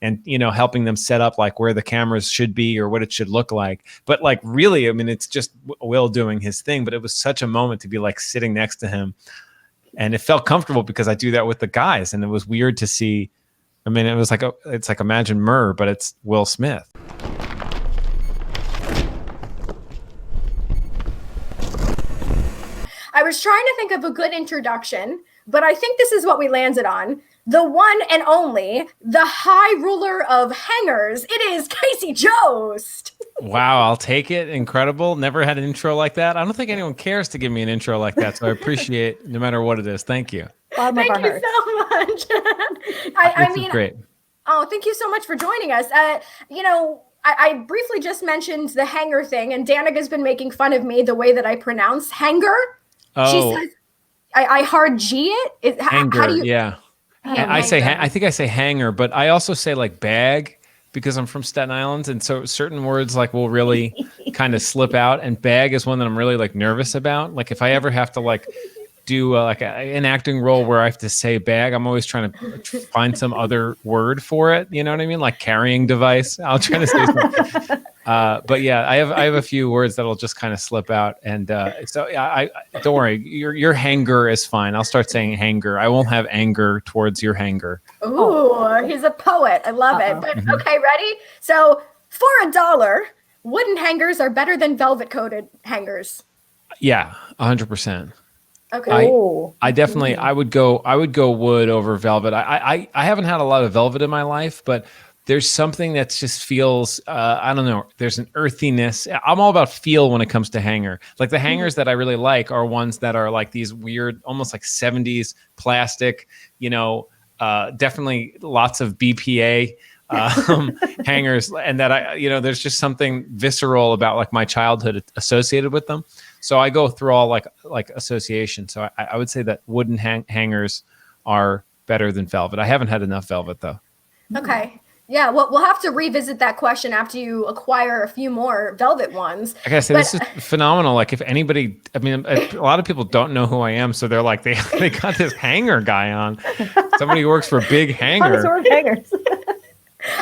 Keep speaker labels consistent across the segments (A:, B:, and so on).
A: and, you know, helping them set up like where the cameras should be or what it should look like. But like, really, I mean, it's just Will doing his thing, but it was such a moment to be like sitting next to him. And it felt comfortable because I do that with the guys. And it was weird to see. I mean, it was like, it's like Imagine Murr, but it's Will Smith.
B: I was trying to think of a good introduction, but I think this is what we landed on. The one and only, the high ruler of hangers. It is Casey Jost.
A: Wow, I'll take it. Incredible. Never had an intro like that. I don't think anyone cares to give me an intro like that, so I appreciate no matter what it is. Thank you.
B: Thank you so much. I mean,
A: great.
B: Oh, thank you so much for joining us. You know, I briefly just mentioned the hanger thing, and Danica's been making fun of me the way that I pronounce hanger.
A: Oh.
B: She says, I hard G it.
A: Hanger,
B: how do you?
A: Yeah. I think I say hanger, but I also say like bag because I'm from Staten Island, and so certain words like will really kind of slip out. And bag is one that I'm really like nervous about. Like if I ever have to like do like an acting role where I have to say bag, I'm always trying to find some other word for it. You know what I mean? Like carrying device. I'll try to say something. But yeah, I have a few words that'll just kind of slip out, and so I don't worry. Your hanger is fine. I'll start saying hanger. I won't have anger towards your hanger.
B: Ooh, he's a poet. I love it. But okay, ready? So for $1, wooden hangers are better than velvet coated hangers.
A: Yeah, 100%.
B: Okay.
A: I definitely I would go wood over velvet. I haven't had a lot of velvet in my life, but there's something that just feels I don't know, there's an earthiness. I'm all about feel when it comes to hanger. Like the hangers that I really like are ones that are like these weird, almost like 70s plastic, you know, definitely lots of BPA hangers, and that there's just something visceral about like my childhood associated with them. So I go through all like association. So I would say that wooden hangers are better than velvet. I haven't had enough velvet though.
B: Okay. Yeah, well, we'll have to revisit that question after you acquire a few more velvet ones.
A: I gotta say, this is phenomenal. Like if anybody, I mean, a lot of people don't know who I am. So they're like, they got this hanger guy on. Somebody who works for Big Hanger.
C: Hangers.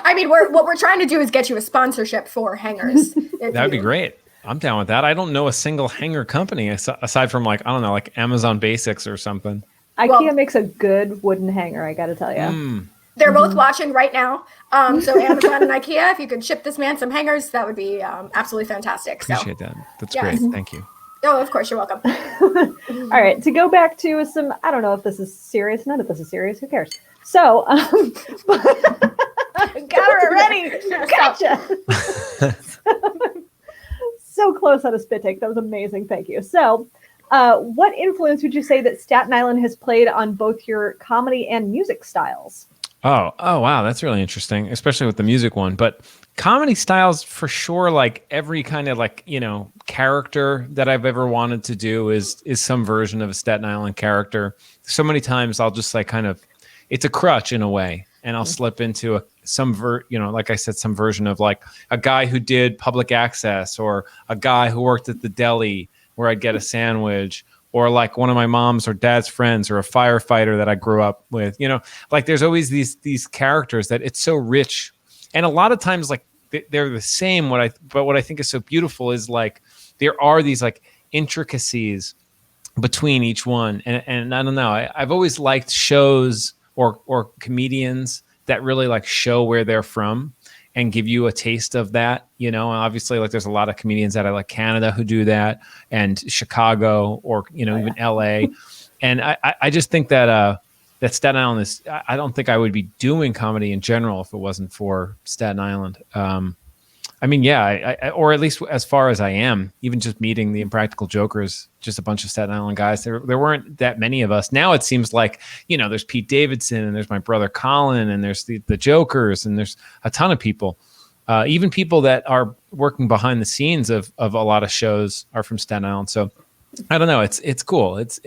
B: I mean, what we're trying to do is get you a sponsorship for hangers.
A: That'd be great. I'm down with that. I don't know a single hanger company aside from like, I don't know, like Amazon Basics or something.
C: IKEA makes a good wooden hanger, I got to tell you.
B: They're both watching right now. So Amazon and IKEA, if you could ship this man some hangers, that would be absolutely fantastic.
A: Appreciate that. That's great. Thank you.
B: Oh, of course. You're welcome.
C: All right. To go back to some, I don't know if this is serious. None of this is serious. Who cares? So, got her ready. Gotcha. So close on a spit take. That was amazing. Thank you. So, what influence would you say that Staten Island has played on both your comedy and music styles?
A: Oh, wow. That's really interesting, especially with the music one. But comedy styles, for sure, like every kind of like, you know, character that I've ever wanted to do is some version of a Staten Island character. So many times I'll just like kind of, it's a crutch in a way. And I'll slip into like I said, some version of like a guy who did public access, or a guy who worked at the deli where I'd get a sandwich, or like one of my mom's or dad's friends, or a firefighter that I grew up with. You know, like there's always these characters that it's so rich. And a lot of times like they're the same. But what I think is so beautiful is like there are these like intricacies between each one. And I don't know, I've always liked shows or comedians that really like show where they're from and give you a taste of that, you know. And obviously like there's a lot of comedians out of like Canada who do that, and Chicago, or, you know, even LA. And I just think that that Staten Island is, I don't think I would be doing comedy in general if it wasn't for Staten Island. I mean, yeah, or at least as far as I am, even just meeting the Impractical Jokers, just a bunch of Staten Island guys. There weren't that many of us. Now it seems like, you know, there's Pete Davidson, and there's my brother Colin, and there's the Jokers, and there's a ton of people. Even people that are working behind the scenes of a lot of shows are from Staten Island. So I don't know. It's cool. It's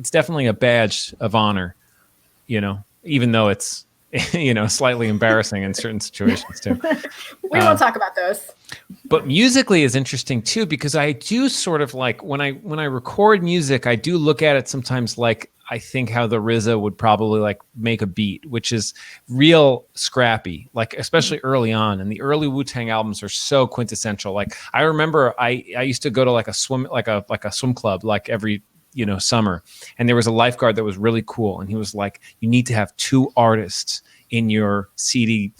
A: definitely a badge of honor, you know, even though it's, you know, slightly embarrassing in certain situations too.
B: We won't talk about those.
A: But musically is interesting too, because I do sort of like when I record music, I do look at it sometimes like I think how the RZA would probably like make a beat, which is real scrappy, like especially early on. And the early Wu-Tang albums are so quintessential. Like I remember I used to go to like a swim club like every summer, and there was a lifeguard that was really cool, and he was like, you need to have 2 artists in your CD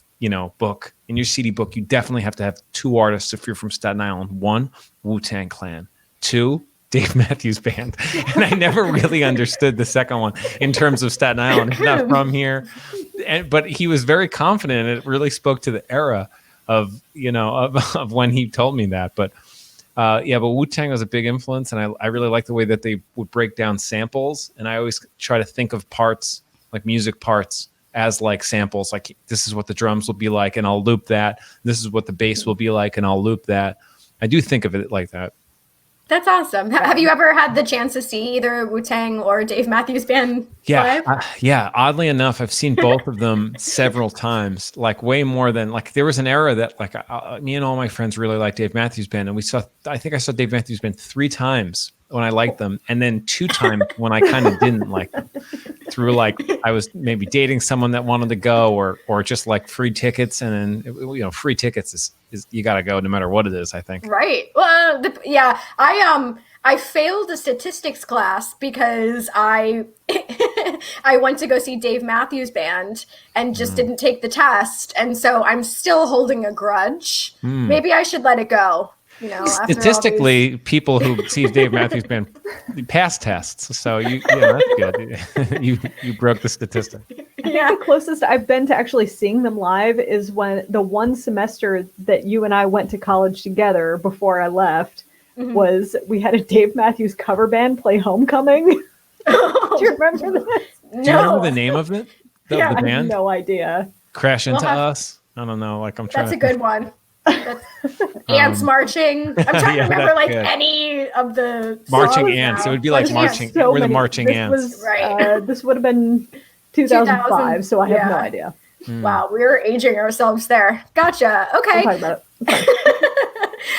A: book. In your CD book, you definitely have to have 2 artists if you're from Staten Island. 1, Wu-Tang Clan. 2, Dave Matthews Band. And I never really understood the second one in terms of Staten Island. He's not from here. But he was very confident, and it really spoke to the era of when he told me that. But but Wu-Tang was a big influence, and I really like the way that they would break down samples. And I always try to think of parts, like music parts, as like samples. Like, this is what the drums will be like, and I'll loop that. This is what the bass will be like, and I'll loop that. I do think of it like that.
B: That's awesome. Have you ever had the chance to see either Wu-Tang or Dave Matthews Band live?
A: Oddly enough, I've seen both of them several times, like way more than, like, there was an era that like me and all my friends really liked Dave Matthews Band. And I think I saw Dave Matthews Band 3 times when I liked them. And then 2 times when I kind of didn't like them, through like, I was maybe dating someone that wanted to go, or just like free tickets. And then, free tickets is you got to go no matter what it is, I think.
B: Right. Well, I failed a statistics class because I went to go see Dave Matthews Band and just didn't take the test. And so I'm still holding a grudge. Maybe I should let it go.
A: Statistically, people who see Dave Matthews Band pass tests. So that's good. you broke the statistic.
C: The closest I've been to actually seeing them live is when the one semester that you and I went to college together before I left was we had a Dave Matthews cover band play Homecoming. Do you remember that?
A: Do you remember the name of it? The band?
C: I have no idea.
A: Crash Into Us? I don't know. Like, I'm trying.
B: That's a good one. Ants marching. I'm trying to remember any of the
A: marching ants. Now. It would be like marching. We're the marching ants.
C: This would have been 2005, so I have no idea.
B: Wow, we're aging ourselves there. Gotcha. Okay.
C: We'll talk about it.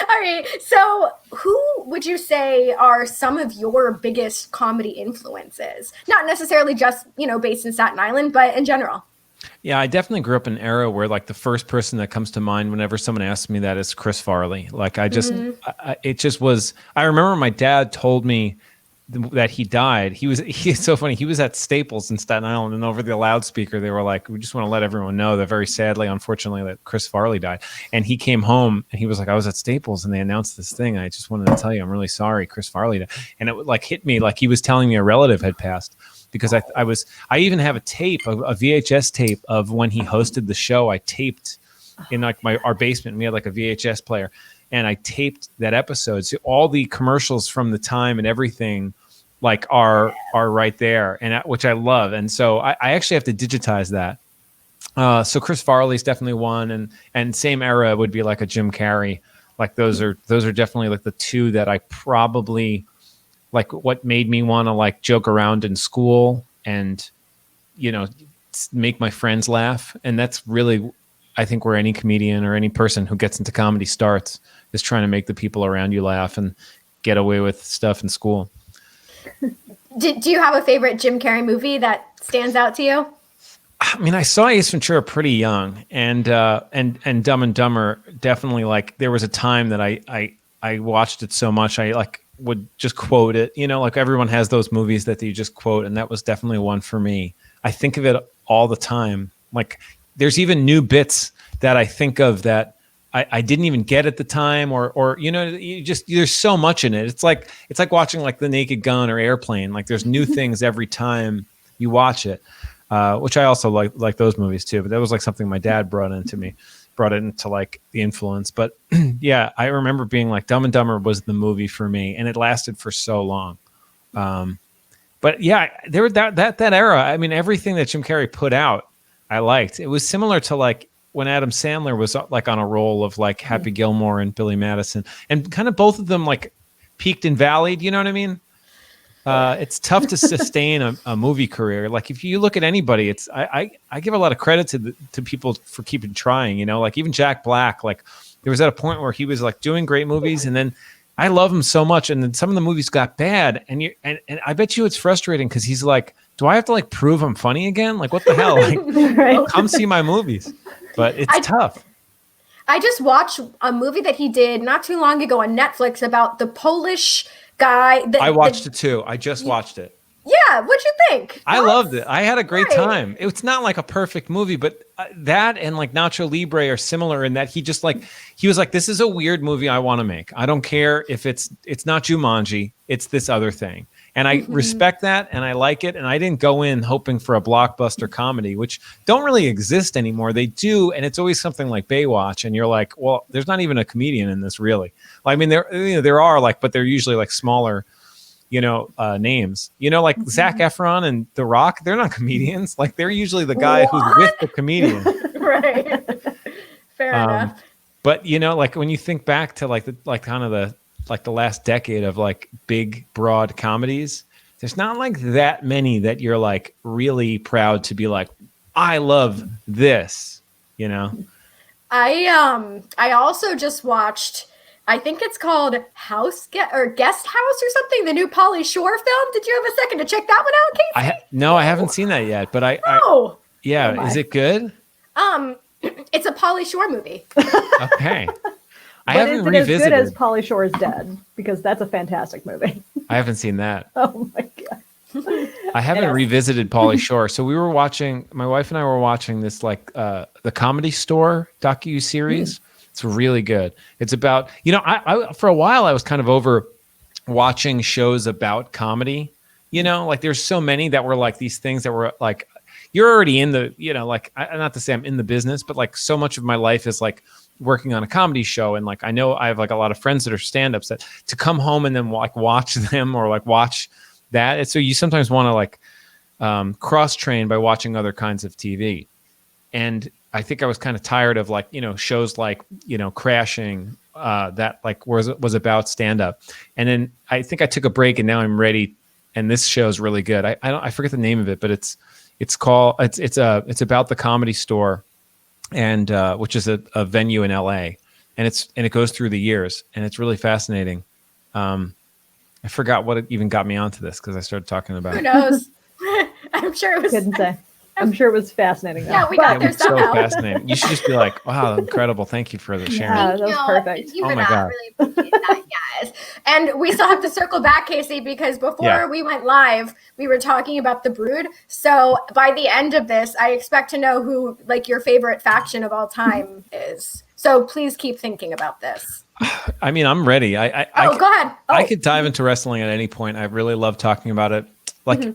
B: All right. So, who would you say are some of your biggest comedy influences? Not necessarily just based in Staten Island, but in general.
A: Yeah, I definitely grew up in an era where like the first person that comes to mind whenever someone asks me that is Chris Farley. Like it just was, I remember my dad told me that he died. He's so funny. He was at Staples in Staten Island, and over the loudspeaker, they were like, we just want to let everyone know that very sadly, unfortunately, that Chris Farley died. And he came home and he was like, I was at Staples and they announced this thing. I just wanted to tell you, I'm really sorry, Chris Farley died. And it like hit me like he was telling me a relative had passed. Because I even have a tape, a VHS tape of when he hosted the show. I taped in like our basement. We had like a VHS player, and I taped that episode. So all the commercials from the time and everything, like are right there, and which I love. And so I actually have to digitize that. So Chris Farley's definitely one, and same era would be like a Jim Carrey. Like those are definitely like the 2 that I probably. Like what made me want to like joke around in school and, make my friends laugh. And that's really, I think, where any comedian or any person who gets into comedy starts, is trying to make the people around you laugh and get away with stuff in school.
B: Do you have a favorite Jim Carrey movie that stands out to you?
A: I mean, I saw Ace Ventura pretty young, and Dumb and Dumber definitely, like, there was a time that I watched it so much. I like would just quote it, like everyone has those movies that you just quote. And that was definitely one for me. I think of it all the time. Like there's even new bits that I think of that I didn't even get at the time, or there's so much in it. It's like watching like The Naked Gun or Airplane. Like there's new things every time you watch it, which I also like those movies too. But that was like something my dad brought it into like the influence. But yeah, I remember being like Dumb and Dumber was the movie for me, and it lasted for so long. But yeah, there was that era. I mean, everything that Jim Carrey put out, I liked. It was similar to like when Adam Sandler was like on a roll of like Happy Gilmore and Billy Madison, and kind of both of them like peaked and valleyed. You know what I mean? It's tough to sustain a movie career. Like if you look at anybody, I give a lot of credit to people for keeping trying, like even Jack Black, like there was at a point where he was like doing great movies, and then I love him so much, and then some of the movies got bad, and I bet you it's frustrating because he's like do I have to like prove I'm funny again? Like, what the hell? Like,
C: Right.
A: come see my movies. But it's tough.
B: I just watched a movie that he did not too long ago on Netflix about the Polish guy.
A: I watched it too. I just watched it.
B: Yeah, what'd you think?
A: I loved it. I had a great
B: Right.
A: time. It's not like a perfect movie, but that and like Nacho Libre are similar in that he was like, this is a weird movie I want to make. I don't care if it's not Jumanji, it's this other thing. And I respect that and I like it. And I didn't go in hoping for a blockbuster comedy, which don't really exist anymore. They do. And it's always something like Baywatch. And you're like, well, there's not even a comedian in this really. I mean, there are like, but they're usually like smaller, names, like Zac Efron and The Rock. They're not comedians. Like they're usually the guy who's with the comedian.
B: Right. Fair enough.
A: But like when you think back to the last decade of like big broad comedies, there's not like that many that you're like really proud to be like, I love this,
B: I also just watched, I think it's called Guest House or something, the new Pauly Shore film. Did you have a second to check that one out, Casey?
A: No, I haven't seen that yet, but
B: Oh.
A: is it good?
B: It's a Pauly Shore movie.
A: Okay. I
C: But
A: haven't
C: is it as
A: revisited.
C: good as Pauly Shore's Dead? Because that's a fantastic movie.
A: I haven't seen that.
C: Oh my god.
A: I haven't revisited Pauly Shore. So my wife and I were watching this like the Comedy Store docu-series. It's really good. It's about, I for a while I was kind of over watching shows about comedy, like there's so many that were like these things that were like, you're already in the, not to say I'm in the business, but like so much of my life is like working on a comedy show. And like, I know I have like a lot of friends that are stand-ups that to come home and then like watch them or like watch that. And so you sometimes want to like cross-train by watching other kinds of TV. And I think I was kind of tired of like, shows like, Crashing that like was about stand-up. And then I think I took a break and now I'm ready. And this show is really good. I forget the name of it, but it's about the Comedy Store, and which is a venue in LA, and it goes through the years, and it's really fascinating. I forgot what it even got me onto this because I started talking about
B: Who
A: it.
B: knows? I'm sure it was.
C: Couldn't say. I'm sure it was fascinating.
B: Yeah, we
C: But-
B: got
A: It
B: there
A: was so
B: somehow.
A: fascinating. You should just be like, wow, incredible. Thank you for the sharing.
C: Yeah, that was perfect.
B: Thank you
A: Oh
B: for
A: my
B: that.
A: God.
B: Really appreciate that, guys. And we still have to circle back, Casey, because before we went live, we were talking about The Brood. So by the end of this, I expect to know who like your favorite faction of all time is. So please keep thinking about this.
A: I mean, I'm ready.
B: Go ahead.
A: I could dive into wrestling at any point. I really love talking about it. Like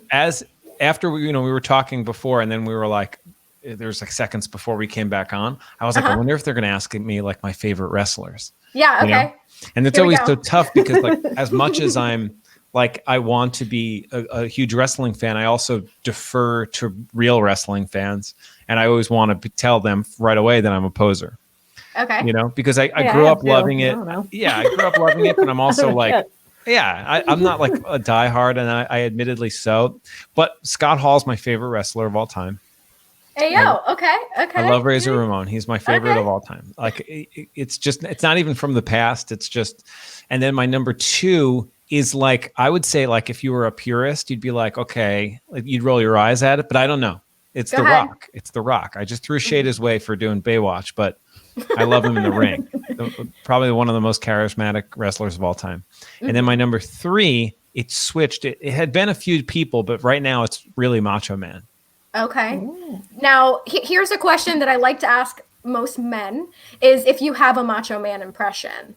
A: after we were talking before, and then we were like, there was like seconds before we came back on. I was like, I wonder if they're going to ask me like my favorite wrestlers.
B: Yeah. Okay.
A: And it's
B: Here we
A: always
B: go.
A: so tough because like as much as I'm like I want to be a huge wrestling fan, I also defer to real wrestling fans, and I always want to tell them right away that I'm a poser.
B: Okay.
A: Because I
C: Yeah,
A: grew
C: I
A: up
C: have to.
A: loving it.
C: I don't know.
A: Yeah, I grew up loving it, but I'm also like,
C: Shit.
A: I'm not like a diehard, and I admittedly so. But Scott Hall's my favorite wrestler of all time.
B: Hey, yo. Okay.
A: I love Razor Ramon. He's my favorite
B: Okay.
A: of all time. Like it's not even from the past. It's just, and then my number two is like, I would say like, if you were a purist, you'd be like, okay, like you'd roll your eyes at it, but I don't know. It's
B: Go
A: The
B: ahead.
A: Rock. It's The Rock. I just threw shade his way for doing Baywatch, but I love him in the ring. Probably one of the most charismatic wrestlers of all time. And then my number three, it switched. It had been a few people, but right now it's really Macho Man.
B: Okay. Now, here's a question that I like to ask most men is if you have a Macho Man impression.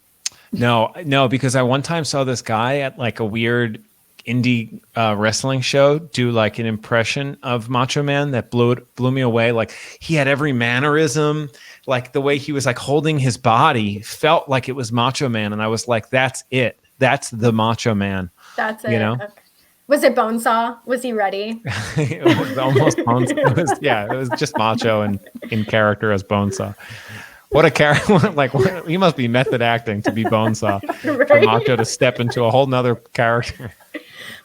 A: No, because I one time saw this guy at like a weird indie wrestling show do like an impression of Macho Man that blew me away. Like he had every mannerism, like the way he was like holding his body felt like it was Macho Man. And I was like, that's it. That's the Macho Man.
B: That's it.
A: You know?
B: Okay. Was it Bonesaw? Was he ready?
A: It was almost Bonesaw. It was just Macho and in character as Bonesaw. What a character! Like he must be method acting to be Bonesaw for
B: Right?
A: Macho to step into a whole nother character.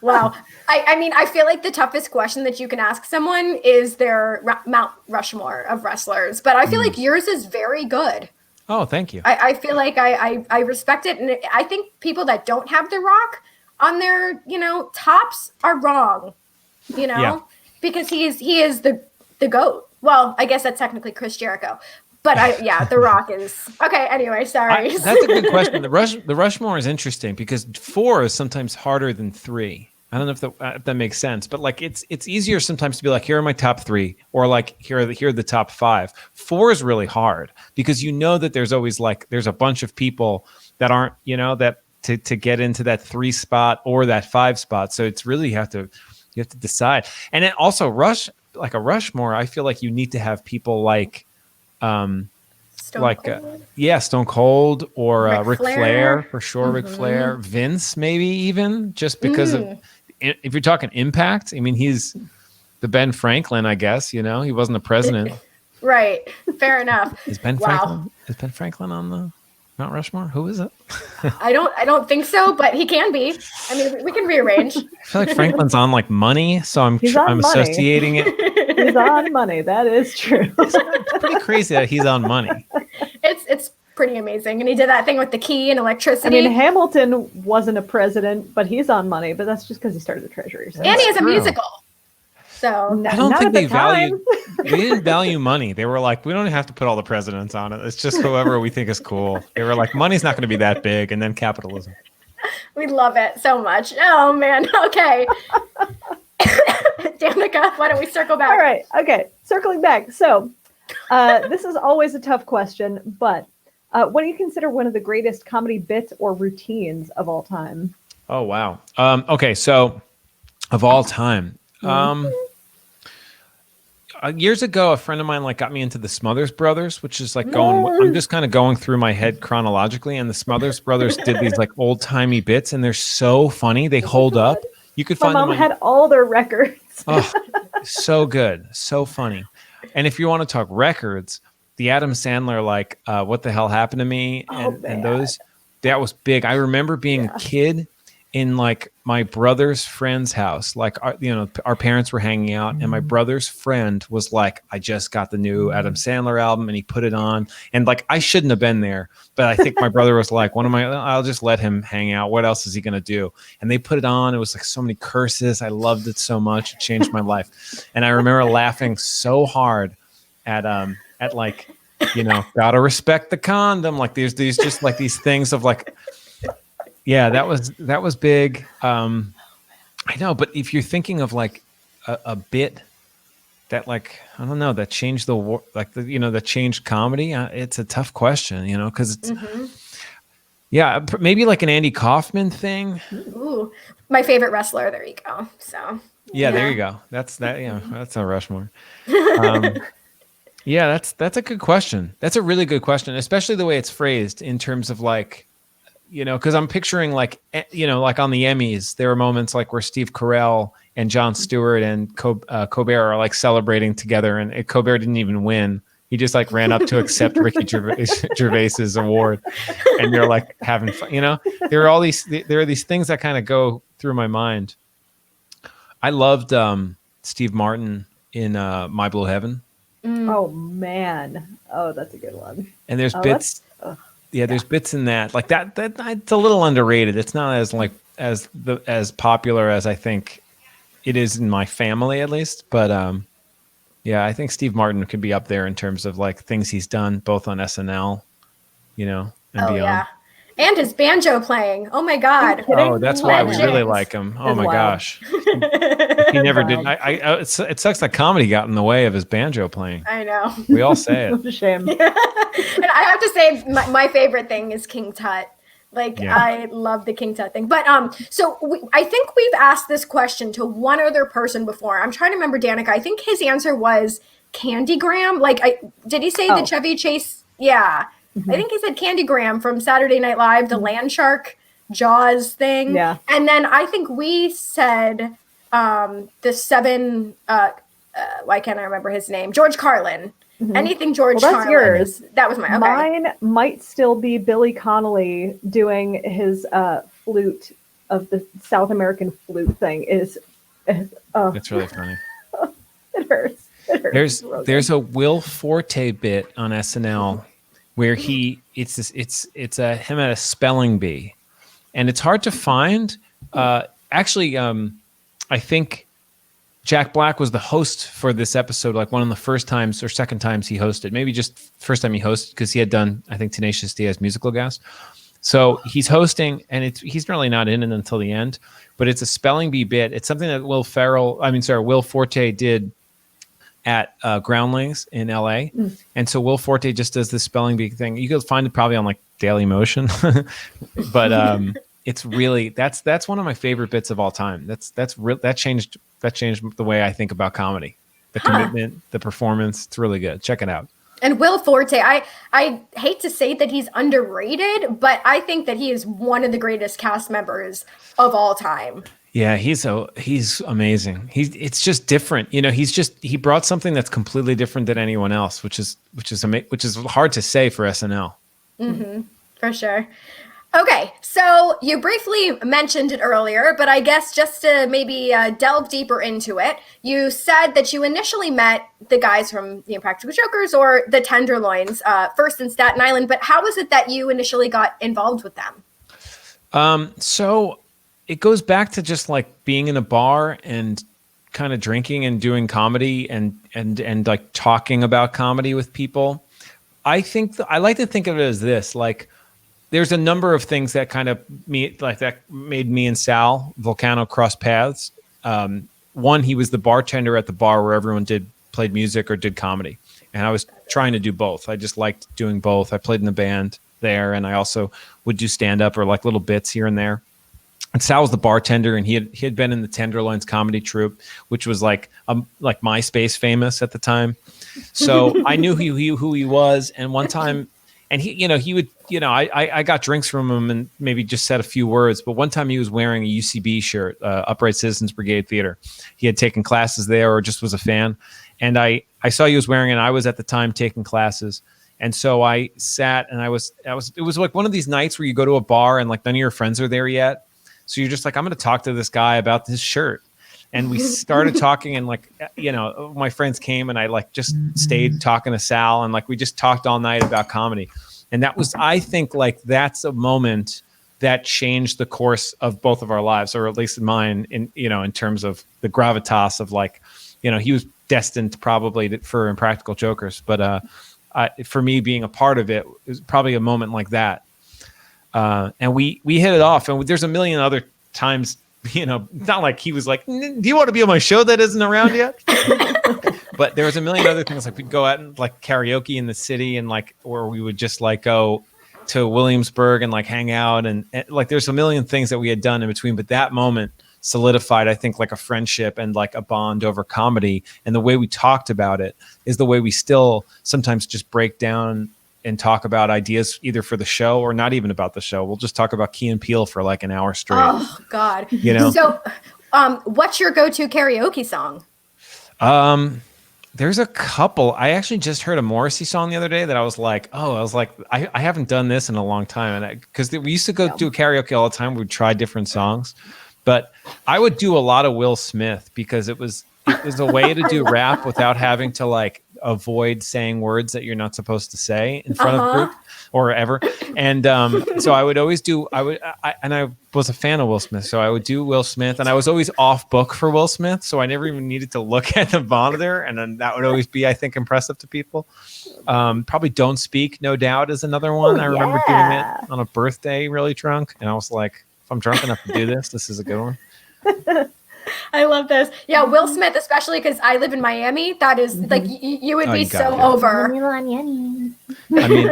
B: Wow. I mean, I feel like the toughest question that you can ask someone is their Mount Rushmore of wrestlers, but I feel like yours is very good.
A: Oh, thank you.
B: I feel like I respect it, and I think people that don't have The Rock on their tops are wrong. you know,
A: Yeah.
B: because he is the GOAT. Well, I guess that's technically Chris Jericho. But The Rock is okay. Anyway, sorry.
A: That's a good question. The Rushmore is interesting because 4 is sometimes harder than 3. I don't know if that makes sense, but like it's easier sometimes to be like, here are my top 3, or like here are the top 5. 4 is really hard because you know that there's always like there's a bunch of people that aren't, you know, that to get into that 3 spot or that 5 spot. So it's really you have to decide. And then also a Rushmore, I feel like you need to have people like Stone Cold or Ric Flair for sure. Ric Flair, Vince, maybe even just because of if you're talking impact. I mean, he's the Ben Franklin, I guess. You know, he wasn't a president,
B: right? Fair enough.
A: Is Ben Franklin on the Mount Rushmore? Who is it?
B: I don't think so, but he can be. I mean, we can rearrange.
A: I feel like Franklin's on like money, so I'm associating it.
C: He's on money. That is true.
A: It's pretty crazy that he's on money.
B: It's pretty amazing, and he did that thing with the key and electricity.
C: I mean, Hamilton wasn't a president, but he's on money. But that's just because he started the Treasury. So.
B: And he has a musical. So
A: I don't think they didn't value money. They were like, we don't have to put all the presidents on it. It's just whoever we think is cool. They were like, money's not going to be that big, and then capitalism.
B: We love it so much. Oh man. Okay. Danica, why don't we circle back?
C: All right. Okay. Circling back. So this is always a tough question, but what do you consider one of the greatest comedy bits or routines of all time?
A: Oh, wow. Okay. So of all time, years ago, a friend of mine like got me into the Smothers Brothers, which is like I'm just kind of going through my head chronologically, and the Smothers Brothers did these like old timey bits, and they're so funny. They hold up. You could find
C: my mom had all their records.
A: Oh, so good, so funny. And if you want to talk records, the Adam Sandler like What the Hell Happened to Me and those, that was big. I remember being a kid in like my brother's friend's house, like our parents were hanging out, and my brother's friend was like, I just got the new Adam Sandler album, and he put it on, and like I shouldn't have been there, but I think my brother was like, I'll just let him hang out. What else is he gonna do? And they put it on. It was like so many curses. I loved it so much. It changed my life, and I remember laughing so hard at like, you know, gotta respect the condom. Like there's these just like these things of like. Yeah, that was big. I know, but if you're thinking of like a bit that like I don't know that changed that changed comedy, it's a tough question, you know, because it's maybe like an Andy Kaufman thing.
B: Ooh, my favorite wrestler. There you go. So
A: yeah, there you go. That's that. Yeah, that's a Rushmore. Yeah, that's a good question. That's a really good question, especially the way it's phrased in terms of like. You know, because I'm picturing like, you know, like on the Emmys, there were moments like where Steve Carell and Jon Stewart and Colbert are like celebrating together, and Colbert didn't even win. He just like ran up to accept Ricky Gervais's award, and they're like having fun. You know, there are these things that kind of go through my mind. I loved Steve Martin in My Blue Heaven.
C: Oh man, that's a good one.
A: And there's bits. Yeah, there's bits in that like that it's a little underrated. It's not as like as popular as I think it is in my family at least. But yeah, I think Steve Martin could be up there in terms of like things he's done both on SNL, you know, and beyond. Yeah.
B: And his banjo playing. Oh my God.
A: Oh, that's why we really like him. Oh my gosh. He never did. It sucks that comedy got in the way of his banjo playing.
B: I know.
A: We all say it.
C: It's a shame.
B: And I have to say my favorite thing is King Tut. Like I love the King Tut thing. But I think we've asked this question to one other person before. I'm trying to remember Danica. I think his answer was Candygram. Like did he say the Chevy Chase? Yeah. Mm-hmm. I think he said Candygram from Saturday Night Live, the land shark Jaws thing. Yeah. And then I think we said the seven, why can't I remember his name? George Carlin. Mm-hmm. Anything George Carlin. That's yours. That was mine. Okay.
C: Mine might still be Billy Connolly doing his flute of the South American flute thing. It's
A: really funny.
C: It hurts.
A: There's a Will Forte bit on SNL where it's him at a spelling bee, and it's hard to find. Actually, I think Jack Black was the host for this episode, like one of the first times or second times he hosted, maybe just first time he hosted, because he had done, I think, Tenacious D as musical guest. So he's hosting, and he's really not in it until the end, but it's a spelling bee bit. It's something that Will Forte did at Groundlings in LA. And so Will Forte just does this spelling bee thing. You can find it probably on like Daily Motion, but it's really, that's one of my favorite bits of all time. That changed the way I think about comedy, the commitment, the performance. It's really good. Check it out.
B: And Will Forte, I hate to say that he's underrated, but I think that he is one of the greatest cast members of all time.
A: Yeah, he's amazing. It's just different. You know, he brought something that's completely different than anyone else, which is hard to say for SNL.
B: Mm-hmm, for sure. Okay, so you briefly mentioned it earlier, but I guess just to maybe delve deeper into it, you said that you initially met the guys from the Impractical Jokers or the Tenderloins first in Staten Island, but how was it that you initially got involved with them?
A: So it goes back to just like being in a bar and kind of drinking and doing comedy and like talking about comedy with people. I think I like to think of it as this, like, there's a number of things that kind of made me and Sal Vulcano cross paths. One, he was the bartender at the bar where everyone played music or did comedy. And I was trying to do both. I just liked doing both. I played in the band there, and I also would do stand-up or like little bits here and there. And Sal was the bartender, and he had been in the Tenderloins comedy troupe, which was like MySpace famous at the time. So I knew who he was. And one time, and he would, I got drinks from him and maybe just said a few words. But one time he was wearing a UCB shirt, Upright Citizens Brigade Theater. He had taken classes there or just was a fan. And I saw he was wearing it, and I was at the time taking classes. And so I sat, and it was like one of these nights where you go to a bar and like none of your friends are there yet. So you're just like, I'm going to talk to this guy about this shirt. And we started talking, and like, my friends came, and I like just stayed talking to Sal, and like we just talked all night about comedy. And that was, I think, like that's a moment that changed the course of both of our lives, or at least mine, in terms of the gravitas of like, he was destined probably for Impractical Jokers, but for me being a part of it was probably a moment like that. And we hit it off, and there's a million other times, not like he was like, do you want to be on my show that isn't around yet? But there was a million other things, like we'd go out and like karaoke in the city, and like, or we would just like go to Williamsburg and like hang out, and like there's a million things that we had done in between. But that moment solidified, I think, like a friendship and like a bond over comedy. And the way we talked about it is the way we still sometimes just break down and talk about ideas either for the show or not even about the show. We'll just talk about Key and Peele for like an hour straight.
B: Oh God. So what's your go-to karaoke song?
A: There's a couple. I actually just heard a Morrissey song the other day that I was like, I haven't done this in a long time. And because we used to go do karaoke all the time. We'd try different songs, but I would do a lot of Will Smith because it was a way to do rap without having to like avoid saying words that you're not supposed to say in front of group or ever. And so I would always do, I was a fan of Will Smith. So I would do Will Smith, and I was always off book for Will Smith. So I never even needed to look at the monitor. And then that would always be, I think, impressive to people. Probably Don't Speak, No Doubt is another one. I remember doing it on a birthday, really drunk. And I was like, if I'm drunk enough to do this, this is a good one.
B: I love this. Yeah, Will Smith, especially because I live in Miami. That is like you would be so over.
A: I mean,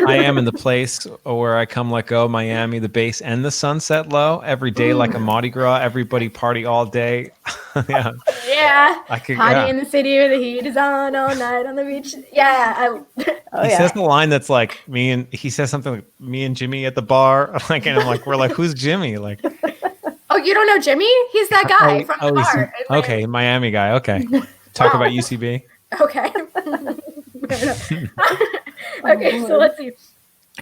A: I am in the place where I come let go, Miami, the base and the sunset low every day, like a Mardi Gras. Everybody party all day.
B: Yeah. Party in the city where the heat is on all night on the beach. Yeah.
A: He says the line that's like he says something like me and Jimmy at the bar. Like, and I'm like, we're like, who's Jimmy? Like.
B: Oh, you don't know Jimmy? He's that guy from the bar.
A: Okay, Miami guy. Okay. Talk about UCB.
B: Okay. Okay, so let's see.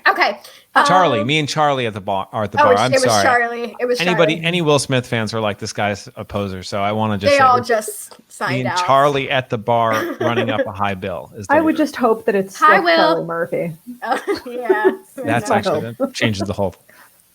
B: Okay.
A: Charlie, me and Charlie at the bar. I'm sorry.
B: It was Charlie. It was
A: any Will Smith fans are like, this guy's a poser. So I want to just
B: They all just signed
A: me and
B: out.
A: Charlie at the bar running up a high bill.
C: I would just hope that it's
B: Hi,
C: like
B: Will.
C: Charlie Murphy.
B: Yeah.
A: That changes the whole.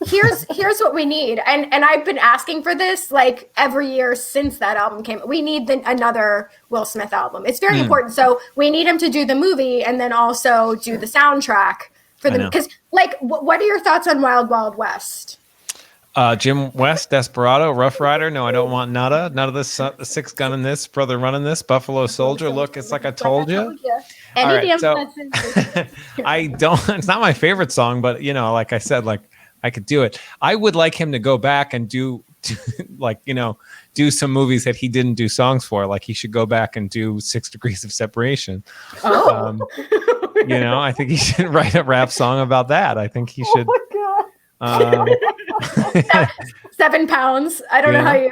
B: Here's what we need, and I've been asking for this like every year since that album came. We need another Will Smith album. It's very important. So we need him to do the movie and then also do the soundtrack for them. Because like, what are your thoughts on Wild Wild West?
A: Jim West, Desperado, Rough Rider. No, I don't want nada. None of this. Six Gun in this. Brother Running this. Buffalo Soldier. Look, it's like I told you.
B: Any
A: Right,
B: damn
A: so I don't. It's not my favorite song, but you know, like I said, like I could do it. I would like him to go back and do like, you know, do some movies that he didn't do songs for. Like he should go back and do 6 Degrees of Separation. You know, I think he should write a rap song about that. I think he should.
C: Oh my God.
B: 7 pounds. I don't know how you.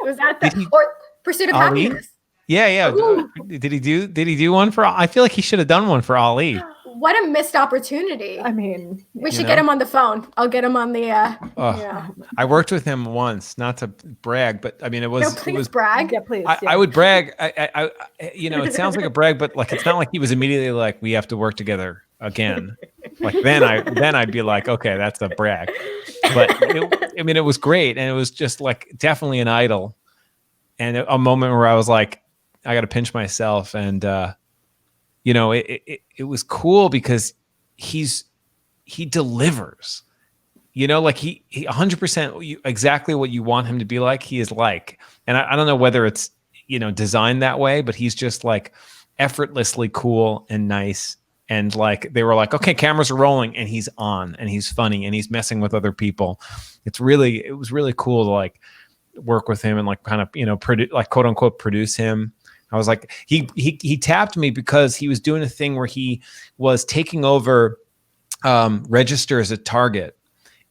B: Was that or Pursuit of
A: Ali?
B: Happiness?
A: Yeah.
B: Ooh.
A: Did he do one for? I feel like he should have done one for Ali.
B: What a missed opportunity.
C: I mean,
B: we should get him on the phone. I'll get him on the. Yeah.
A: I worked with him once, not to brag, but I mean, it was.
B: No, please
A: it was,
B: brag.
C: Yeah, please.
A: I would brag. I, you know, it sounds like a brag, but like it's not like he was immediately like, we have to work together again. Like then I'd be like, okay, that's a brag. But I mean, it was great, and it was just like definitely an idol, and a moment where I was like, I got to pinch myself, and you know, it was cool because he delivers. You know, like he 100% exactly what you want him to be like. He is like, and I don't know whether it's, you know, designed that way, but he's just like effortlessly cool and nice. And like, they were like, okay, cameras are rolling, and he's on, and he's funny, and he's messing with other people. It was really cool to like work with him and like kind of, you know, like quote unquote produce him. I was like, he tapped me because he was doing a thing where he was taking over registers at Target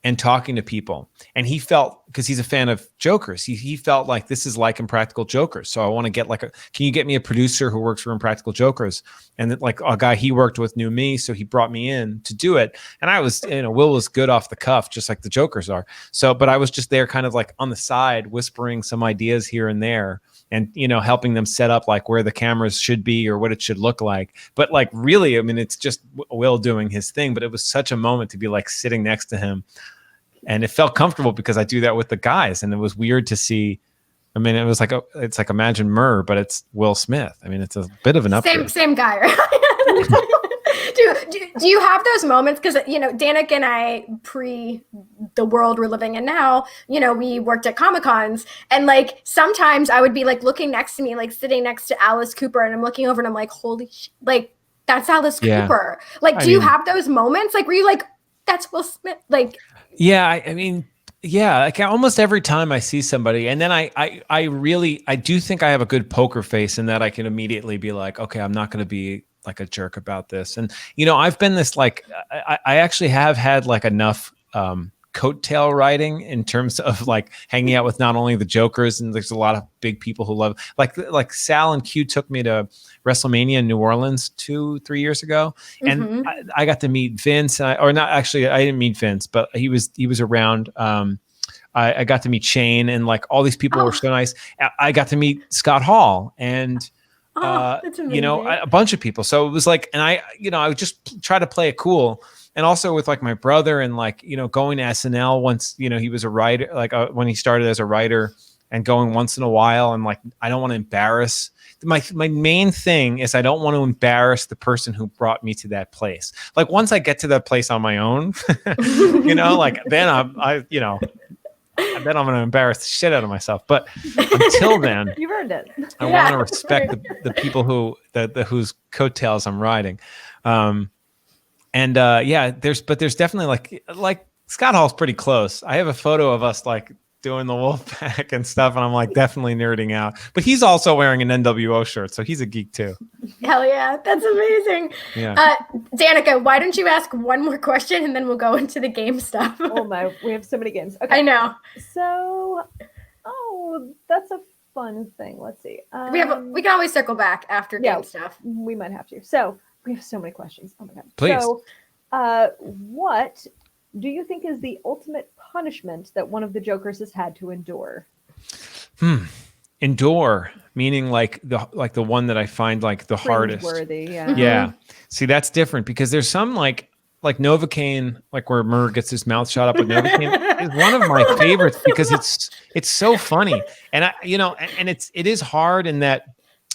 A: and talking to people. And he felt, because he's a fan of Jokers, he felt like this is like Impractical Jokers. So I want to get like can you get me a producer who works for Impractical Jokers? And then, like a guy he worked with knew me, so he brought me in to do it. And I was, you know, Will was good off the cuff, just like the Jokers are. So, but I was just there kind of like on the side, whispering some ideas here and there, and, you know, helping them set up like where the cameras should be or what it should look like. But like, really, I mean, it's just Will doing his thing, but it was such a moment to be like sitting next to him. And it felt comfortable because I do that with the guys, and it was weird to see. I mean, it was like it's like Imagine Murr, but it's Will Smith. I mean, it's a bit of an upgrade.
B: Same guy, right? do you have those moments? Because, you know, Danica and I, pre the world we're living in now, you know, we worked at Comic-Cons, and like sometimes I would be like looking next to me, like sitting next to Alice Cooper, and I'm looking over and I'm like, holy shit, like that's Alice Cooper. Like, do you have those moments? Like, were you like, that's Will Smith? Like,
A: yeah, I mean, yeah, like almost every time I see somebody, and then I do think I have a good poker face in that I can immediately be like, okay, I'm not going to be like a jerk about this. And, you know, I've been this like, I actually have had like enough coattail riding in terms of like hanging out with not only the Jokers, and there's a lot of big people who love, like Sal and Q took me to WrestleMania in New Orleans 2-3 years ago, and I got to meet Vince, or not actually, I didn't meet Vince, but he was around. I got to meet Shane, and like all these people were so nice. I got to meet Scott Hall, and you know, a bunch of people. So it was like, and I would just try to play it cool. And also with like my brother, and like, you know, going to SNL once, you know, he was a writer, like when he started as a writer, and going once in a while. And like, I don't want to embarrass my main thing is I don't want to embarrass the person who brought me to that place. Like once I get to that place on my own, you know, like then you know, then I'm going to embarrass the shit out of myself. But until then,
C: you've earned it.
A: I want to respect the people whose coattails I'm riding. Yeah, there's definitely like Scott Hall's pretty close. I have a photo of us like doing the wolf pack and stuff, and I'm like definitely nerding out. But he's also wearing an NWO shirt, so he's a geek too.
B: Hell yeah, that's amazing.
A: Yeah.
B: Danica, why don't you ask one more question and then we'll go into the game stuff?
C: Oh my, we have so many games. Okay.
B: I know.
C: So, that's a fun thing. Let's see.
B: We can always circle back after game stuff.
C: We might have to. So we have so many questions. Oh my god.
A: Please.
C: So, what do you think is the ultimate punishment that one of the Jokers has had to endure?
A: Endure, meaning like the one that I find like the hardest.
C: Worthy, yeah.
A: Yeah. See, that's different because there's some like like Novocaine, like where Murr gets his mouth shot up with Novocaine, is one of my favorites because it's so funny. And it is hard in that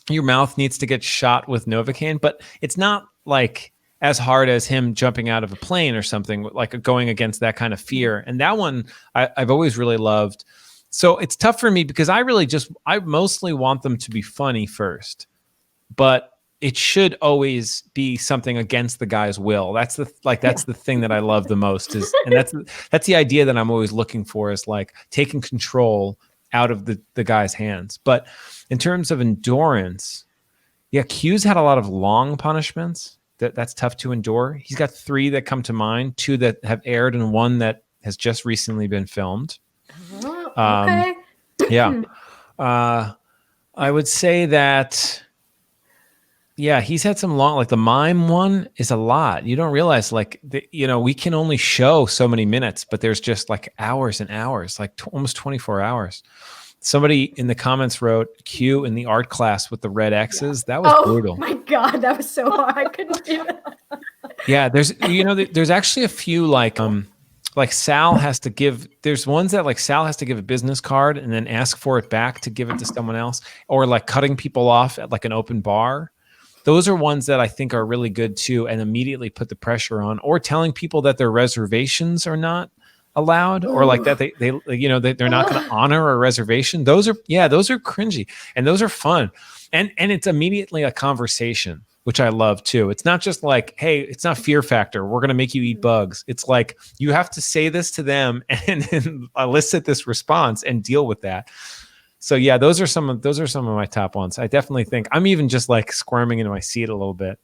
A: your mouth needs to get shot with Novocaine, but it's not like as hard as him jumping out of a plane or something, like going against that kind of fear. And that one I've always really loved. So it's tough for me because I mostly want them to be funny first, but it should always be something against the guy's will. That's the thing that I love the most and that's the idea that I'm always looking for, is like taking control out of the guy's hands. But in terms of endurance, yeah, Q's had a lot of long punishments. That's tough to endure. He's got 3 that come to mind, 2 that have aired and 1 that has just recently been filmed.
B: Okay.
A: Yeah. I would say that, yeah, he's had some long, like the mime one is a lot. You don't realize, like, we can only show so many minutes, but there's just like hours and hours, like almost 24 hours. Somebody in the comments wrote Q in the art class with the red X's. That was brutal. Oh
B: my God, that was so hard. I couldn't do that.
A: Yeah, there's actually a few like Sal has to give. There's ones that like Sal has to give a business card and then ask for it back to give it to someone else, or like cutting people off at like an open bar. Those are ones that I think are really good too, and immediately put the pressure on, or telling people that their reservations are not allowed, or like that they're not going to honor a reservation. Those are cringy, and those are fun, and it's immediately a conversation, which I love too. It's not just like, hey, it's not Fear Factor, we're going to make you eat bugs. It's like you have to say this to them and elicit this response and deal with that. So yeah, those are some of my top ones. I definitely think I'm even just like squirming into my seat a little bit.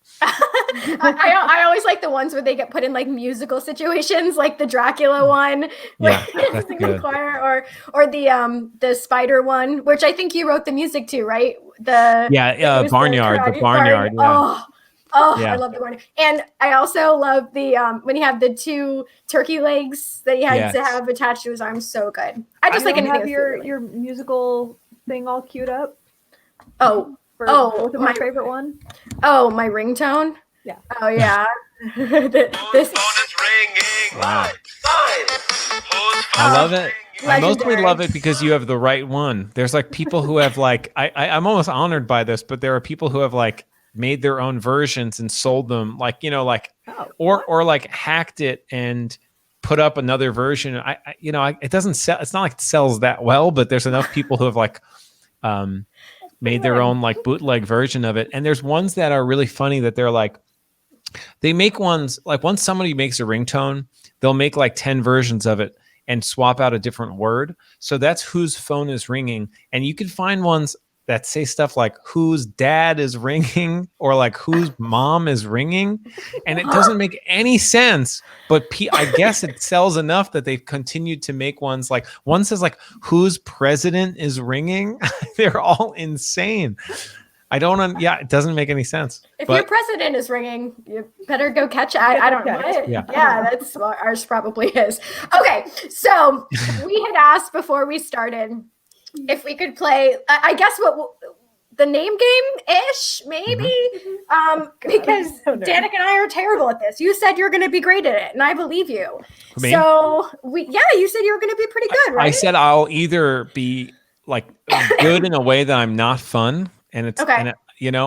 B: I always like the ones where they get put in like musical situations, like the Dracula one,
A: yeah, that's good.
B: Choir, or the spider one, which I think you wrote the music to, right?
A: Barnyard. The barnyard. Yeah.
B: Yeah. I love the barnyard, and I also love the when he had the 2 turkey legs that he had to have attached to his arms. So good. I just like
C: have your musical thing all queued up.
B: My
C: favorite one.
B: Oh, my ringtone.
C: Yeah.
B: Oh yeah. This
D: phone is ringing.
A: Wow. I love it.
B: Legendary.
A: I mostly love it because you have the right one. There's like people who have like I'm almost honored by this, but there are people who have like made their own versions and sold them, like or like hacked it and put up another version. It doesn't sell. It's not like it sells that well, but there's enough people who have like made their own like bootleg version of it. And there's ones that are really funny that they're like, they make ones like, once somebody makes a ringtone, they'll make like 10 versions of it and swap out a different word. So that's whose phone is ringing. And you can find ones that say stuff like whose dad is ringing, or like whose mom is ringing. And it doesn't make any sense, but I guess it sells enough that they've continued to make ones. Like one says like whose president is ringing. They're all insane. It doesn't make any sense.
B: If your president is ringing, you better go catch it. I don't know. Yeah, that's ours probably is. Okay, so we had asked before we started if we could play, I guess the name game-ish, maybe, because Danica and I are terrible at this. You said you're going to be great at it, and I believe you. Me? So you said you were going to be pretty good, right?
A: I said I'll either be like good in a way that I'm not fun, and it's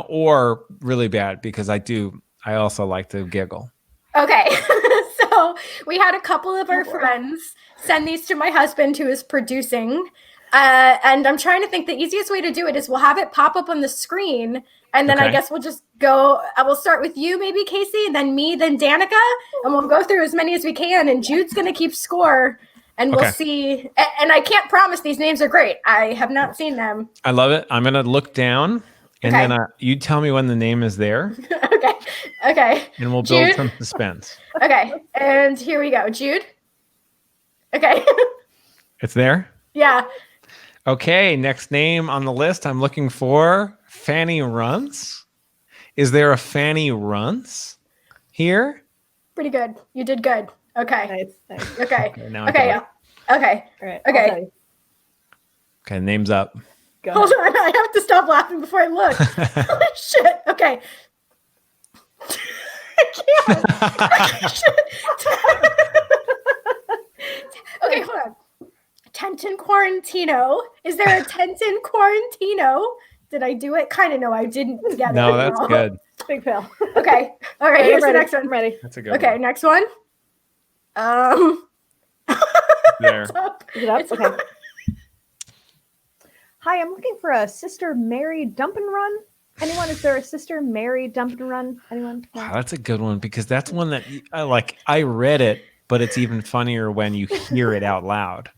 A: or really bad because I also like to giggle.
B: Okay, so we had a couple of our friends send these to my husband, who is producing. And I'm trying to think the easiest way to do it is we'll have it pop up on the screen, and then I guess we'll just go. I will start with you, maybe Casey, and then me, then Danica, and we'll go through as many as we can. And Jude's going to keep score, and we'll see. And I can't promise these names are great. I have not seen them.
A: I love it. I'm going to look down, and then you tell me when the name is there.
B: Okay.
A: And we'll build some suspense.
B: Okay, and here we go. Jude? Okay.
A: It's there?
B: Yeah.
A: Okay, next name on the list. I'm looking for Fannie Runts. Is there a Fannie Runts here?
B: Pretty good. You did good. Okay.
C: Nice.
B: Okay.
A: Okay.
C: All right.
B: Okay.
A: Okay, name's up.
C: Go
B: Hold on. I have to stop laughing before I look. Holy shit. Okay. Okay, hold on. Tentin Quarantino. Is there a Tentin Quarantino? Did I do it? Kind of no, I didn't get it.
A: No, that's good.
C: Big fail.
B: Okay. All right, here's the next one.
C: I'm ready.
A: That's a good
B: Okay,
A: one.
B: next one.
A: There.
B: It's up.
C: Is it up?
B: It's
C: Okay.
B: up.
C: Hi, I'm looking for a Sister Mary Dumpenrun. Anyone? Is there a Sister Mary Dumpenrun? Anyone? No?
A: Wow, that's a good one because that's one that I like. I read it, but it's even funnier when you hear it out loud.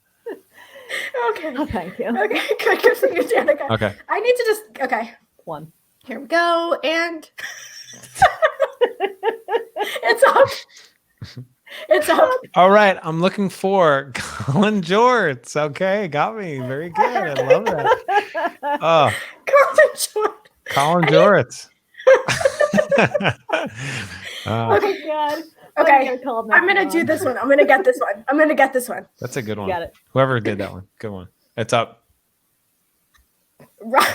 B: Okay.
C: Oh, thank you.
B: Okay, good for you, Danica.
A: Okay.
B: I need to just, okay.
C: One.
B: Here we go, and it's up. It's up.
A: All right. I'm looking for Colin Jorts. Okay. Got me. Very good. I love that. Oh,
B: Colin Jorts.
A: Colin Jorts.
C: Oh my God.
B: Okay,
C: I'm gonna,
B: I'm gonna do this one. I'm gonna get this one. I'm gonna get this one.
A: That's a good one.
C: Got it.
A: Whoever did that one. Good one. It's up.
B: Right.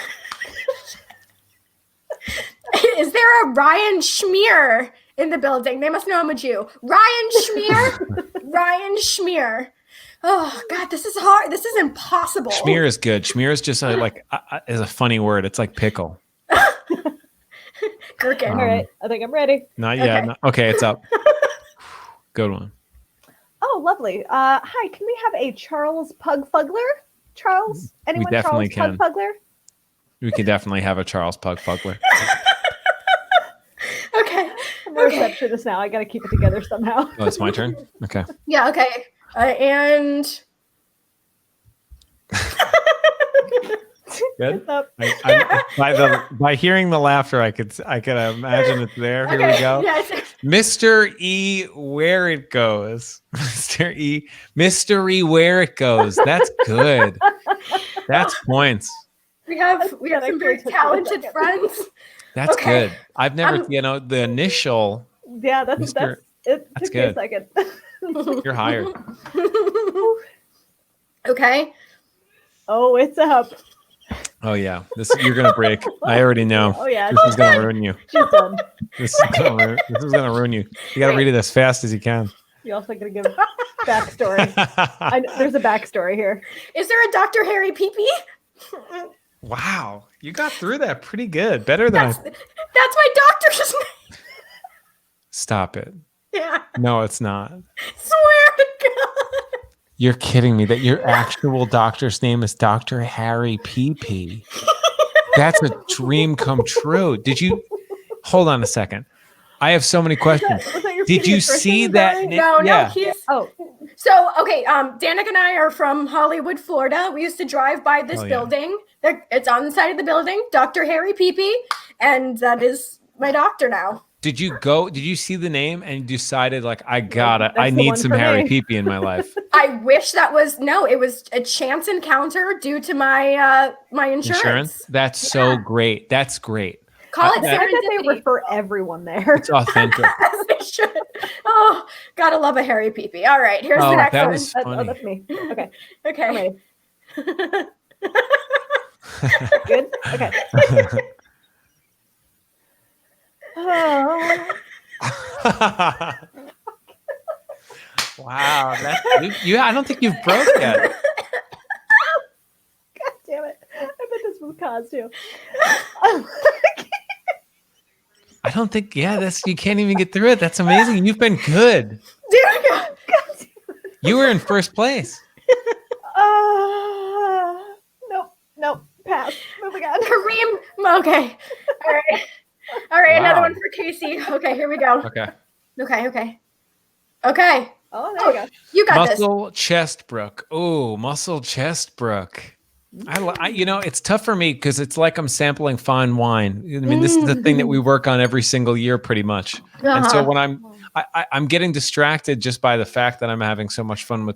B: Is there a Ryan Schmeer in the building? They must know I'm a Jew. Ryan Schmeer? Ryan Schmeer. Oh, God, this is hard. This is impossible.
A: Schmear is good. Schmear is just is a funny word. It's like pickle.
B: Gherkin.
C: All right. I think I'm ready.
A: Not yet.
B: Okay.
A: Okay, it's up. Good one.
C: Oh, lovely. Hi, can we have a Charles Pugfugler? Charles? Anyone?
A: definitely
C: Charles
A: can.
C: Pugfugler?
A: We could definitely have a Charles Pugfugler.
B: Okay.
C: I'm a receptionist now. I got to keep it together somehow.
A: Oh, it's my turn? Okay.
B: Yeah, okay. And
A: Good.
C: It's up.
A: By hearing the laughter, I could imagine it's there. Here we
B: okay,
A: go.
B: yes.
A: Mr. E, where it goes. Mr. E, where it goes. That's good. That's points.
B: We have some very
C: took
B: talented
C: a second.
B: friends.
A: That's
B: Okay.
A: good. I've never, the initial.
C: Yeah, that's
A: Mr.
C: it.
A: That's
C: Took me a
A: good.
C: second.
A: You're hired.
B: Okay.
C: Oh, it's up.
A: Oh yeah, you're gonna break. I already know.
C: Oh yeah,
A: This is gonna ruin you.
C: she's done.
A: This is gonna ruin you. You gotta read it as fast as you can.
C: You also got to give backstory. There's a backstory here.
B: Is there a Dr. Harry Peepee?
A: Wow, you got through that pretty good. Better than
B: That's my doctor's name.
A: Stop it.
B: Yeah.
A: No, it's not.
B: Swear to God.
A: You're kidding me that your actual doctor's name is Dr. Harry P.P. That's a dream come true. Did you hold on a second? I have so many questions.
C: Was that your
A: Did you
C: previous
A: see
C: person?
A: that?
B: No,
A: Yeah.
B: he's
C: Oh,
B: so okay. Danica and I are from Hollywood, Florida. We used to drive by this
A: Oh, yeah.
B: building. It's on the side of the building, Dr. Harry Peepee, and that is my doctor now.
A: Did you see the name and decided like I
C: That's the
A: need
C: one
A: some
C: for
A: Harry
C: me.
A: Peepee in my life?
B: I wish that was it was a chance encounter due to my my insurance.
A: That's so great. That's great.
B: Call it
C: I bet they
B: serendipity.
C: refer everyone there.
A: It's authentic.
B: As they should. Oh, gotta love a Harry Peepee. All right, here's the next
A: that
B: one.
A: was
C: Oh,
A: funny.
C: that's me. Okay, I'm
B: Okay.
C: ready. Good. Okay. Oh,
A: Wow, I don't think you've broke yet.
C: God damn it! I bet this was cause too.
A: I don't think. Yeah, you can't even get through it. That's amazing. You've been good.
B: Danica.
A: You were in first place.
C: Nope. Pass. Moving on.
B: Kareem. Okay. All right. All right,
A: Wow.
B: another one for Casey. Okay, here we go.
A: Okay.
B: Okay.
C: Oh, there you go.
B: You got
A: Muscle Chestbrook. Oh, Muscle Chestbrook. It's tough for me because it's like I'm sampling fine wine. I mean, this is the thing that we work on every single year, pretty much.
B: this.
A: And so when I'm getting distracted just by the fact that I'm having so much fun with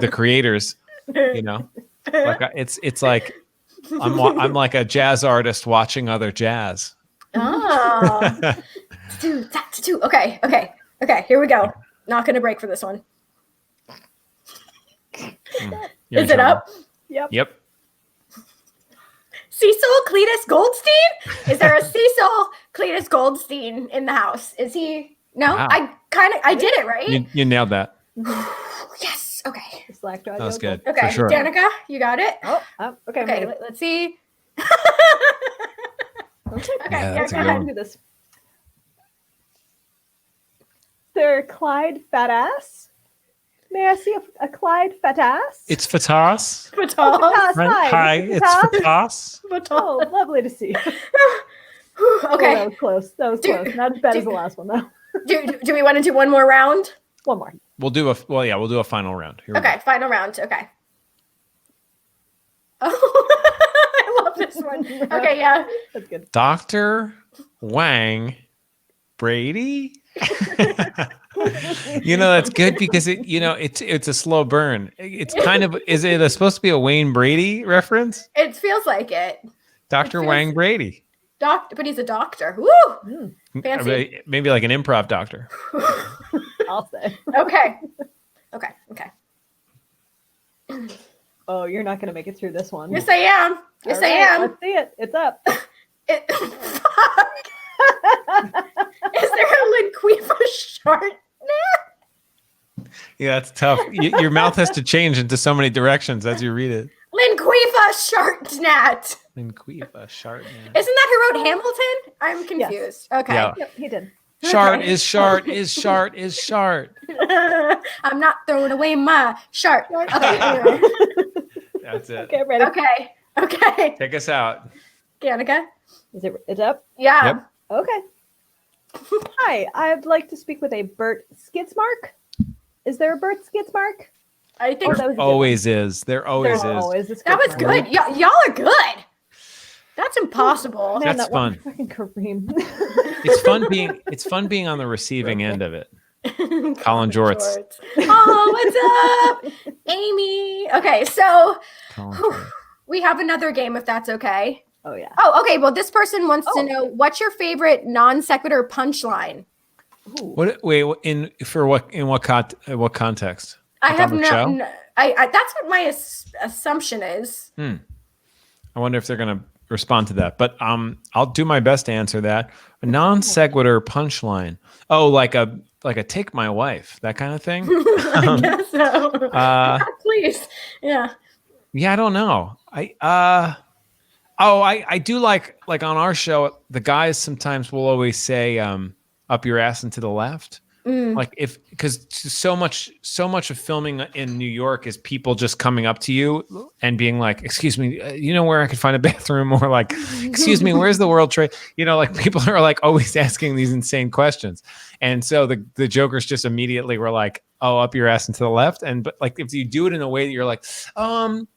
A: the creators, it's like I'm like a jazz artist watching other jazz.
B: Oh. Okay. Here we go. Not gonna break for this one.
A: You're
B: Is
A: in
B: it
A: trouble.
B: up?
C: Yep.
A: Yep.
B: Cecil Cletus Goldstein? Is there a Cecil Cletus Goldstein in the house? Is he? No,
A: Wow.
B: I did it right.
A: You nailed that.
B: Yes. Okay.
A: That was good.
B: Okay,
A: For sure.
B: Danica, you got it.
C: Okay.
B: Okay, let's see. Okay,
A: Yeah, that's a
B: go
A: good
B: ahead.
A: one.
C: Do this. Sir Clyde Fatass. May I see a Clyde Fatass?
A: It's Fatass.
B: Fatal.
C: Fatass,
A: Hi, it's Fatass.
C: Oh, lovely to see you.
B: Okay.
C: Oh, that was close. Not as bad as the last one, though.
B: Do we want to do one more round?
C: One more.
A: We'll do a final round. Here we
B: Okay,
A: go.
B: final round. Okay. Oh, I love this one. Okay, yeah.
C: That's good.
A: Dr. Wang Brady. That's good because it's a slow burn. It's kind of, is it supposed to be a Wayne Brady reference?
B: It feels like it.
A: Dr. Wang Brady.
B: But he's a doctor. Woo! Fancy.
A: Maybe like an improv doctor.
C: I'll say.
B: Okay.
C: Oh, you're not going to make it through this one.
B: Yes, I am. Yes,
C: All
B: I
C: right,
B: am.
C: Let's see it. It's up.
B: Fuck. Is there a Linquifa short?
A: Yeah, that's tough. Your mouth has to change into so many directions as you read it.
B: Linquifa Shartnat.
A: Linquifa, shart.
B: Isn't that who wrote Hamilton? I'm confused. Okay.
A: Yeah.
C: Yep, he did.
A: Shart
B: Okay.
A: is shart is shart is shart.
B: I'm not throwing away my shart. Okay. Anyway.
A: That's it.
C: Okay, ready.
B: Okay.
A: Take us out.
B: Danica?
C: It's up?
B: Yeah.
A: Yep.
C: Okay. Hi, I'd like to speak with a Bert Skidsmark. Is there a Bert Skidsmark?
B: I think
C: that was a good
A: Always is. There always
C: one.
A: is.
C: Always a
B: that was
C: Skidsmark.
B: good. Y'all are good. That's impossible.
C: Man,
A: That's
C: that one
A: fun.
C: Fucking Kareem.
A: It's fun being on the receiving end of it. Colin Jorts.
B: Oh, what's up, Amy? Okay, so
A: Colin Jorts.
B: we have another game if that's okay.
C: Oh, yeah.
B: Oh, okay. Well, this person wants to know what's your favorite non sequitur punchline?
C: Ooh.
A: In what context?
B: I
A: Like
B: have
A: on the show?
B: no. I that's what my assumption is.
A: I wonder if they're going to respond to that. But I'll do my best to answer that. A non sequitur punchline. Oh, like a take my wife, that kind of thing.
B: I guess so. Please, yeah.
A: Yeah, I don't know. I do like on our show, the guys sometimes will always say up your ass and to the left. Like because so much of filming in New York is people just coming up to you and being like, excuse me, you know where I could find a bathroom, or like, excuse me, where's the World Trade? Like people are like always asking these insane questions. And so the jokers just immediately were like, oh, up your ass and to the left. But like if you do it in a way that you're like,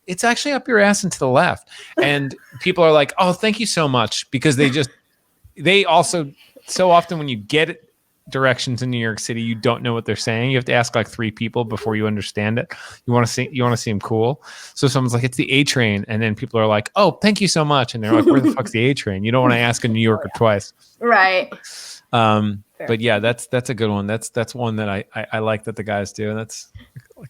A: it's actually up your ass and to the left. And people are like, oh, thank you so much. Because they also so often when you get directions in New York City, you don't know what they're saying. You have to ask like 3 people before you understand it. You want to seem cool. So someone's like, it's the A train. And then people are like, oh, thank you so much. And they're like, where the fuck's the A train? You don't want to ask a New Yorker twice.
B: Right.
A: But yeah, that's a good one. That's one that I like that the guys do. And that's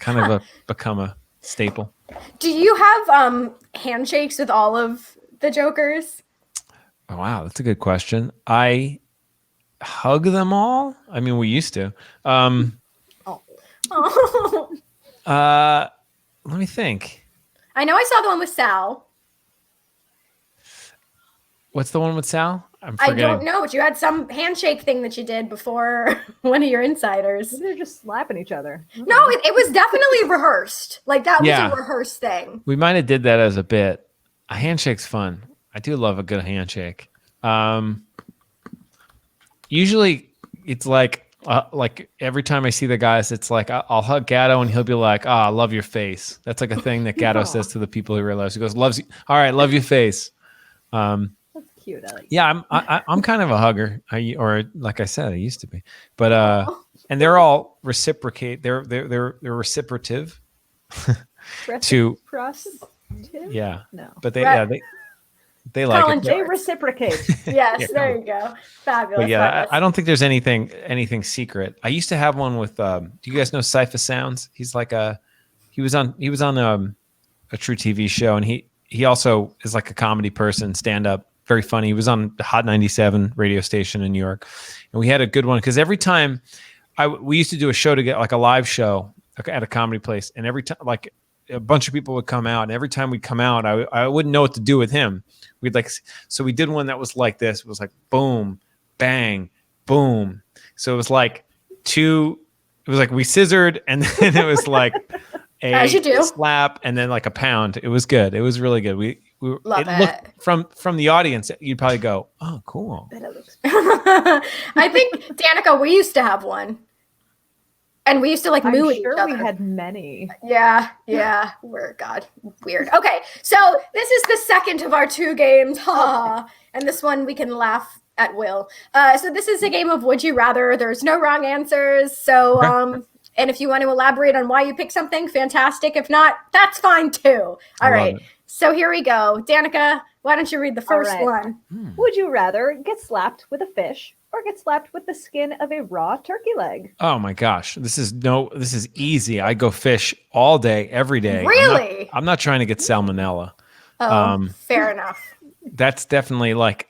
A: kind of become a staple.
B: Do you have handshakes with all of the jokers?
A: Oh, wow. That's a good question. I hug them all. I mean, we used to.
B: Oh.
A: Let me think.
B: I know I saw the one with Sal.
A: What's the one with Sal? I'm
B: I
A: forgetting.
B: don't know, but you had some handshake thing that you did before one of your insiders.
C: Maybe they're just slapping each other.
B: No, it was definitely rehearsed. Like that was
A: Yeah.
B: a rehearsed thing.
A: We might have did that as a bit. A handshake's fun. I do love a good handshake. Usually it's like every time I see the guys, it's like I'll hug Gatto and he'll be like, I love your face. That's like a thing that Gatto says to the people he really loves. He goes, loves you. All right, love your face.
C: That's cute. I like
A: Yeah, I'm kind of a hugger. Or like I said, I used to be. But and they're all reciprocate. They're reciprocative. to
C: Prostitute?
A: yeah.
C: No.
A: But they
B: Colin
A: like it.
C: They
B: Jorts.
C: reciprocate.
B: Yes,
A: Yeah.
B: there you go. Fabulous.
A: But yeah,
B: fabulous.
A: I don't think there's anything secret. I used to have one with. Do you guys know Cypher Sounds? He's like he was on a True TV show, and he also is like a comedy person, stand up, very funny. He was on the Hot 97 radio station in New York, and we had a good one because every time we used to do a show to get like a live show at a comedy place, and every time like a bunch of people would come out, and every time we'd come out, I wouldn't know what to do with him. So we did one that was like this. It was like boom, bang, boom. So it was like we scissored, and then it was like a slap, and then like a pound. It was good. It was really good. We
B: Love it.
A: Looked from the audience, you'd probably go, oh, cool.
B: I think, Danica, we used to have one. And we used to moo each other.
C: We had many.
B: Yeah. Weird. Okay, so this is the second of our 2 games. And this one we can laugh at will. So this is a game of Would You Rather. There's no wrong answers. So, and if you want to elaborate on why you picked something, fantastic. If not, that's fine too. All right. So here we go. Danica, why don't you read the first one?
C: Would you rather get slapped with a fish or get slapped with the skin of a raw turkey leg?
A: Oh my gosh. This is easy. I go fish all day, every day.
B: Really?
A: I'm not trying to get salmonella.
B: Oh, fair enough.
A: That's definitely like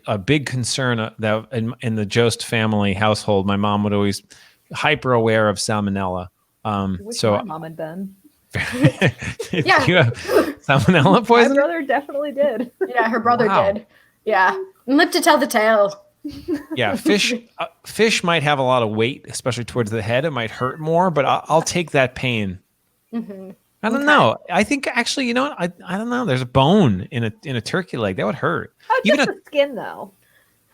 A: a big concern that in the Jost family household, my mom would always hyper aware of salmonella.
C: So my mom had been.
A: Yeah. You have salmonella poisoning?
C: My brother definitely did.
B: Yeah, her brother did. Yeah. Live to tell the tale.
A: Yeah, fish might have a lot of weight, especially towards the head. It might hurt more, but I'll take that pain. Mm-hmm. I don't know. I think actually, you know what? I don't know. There's a bone in a turkey leg that would hurt.
C: Oh, just the skin though.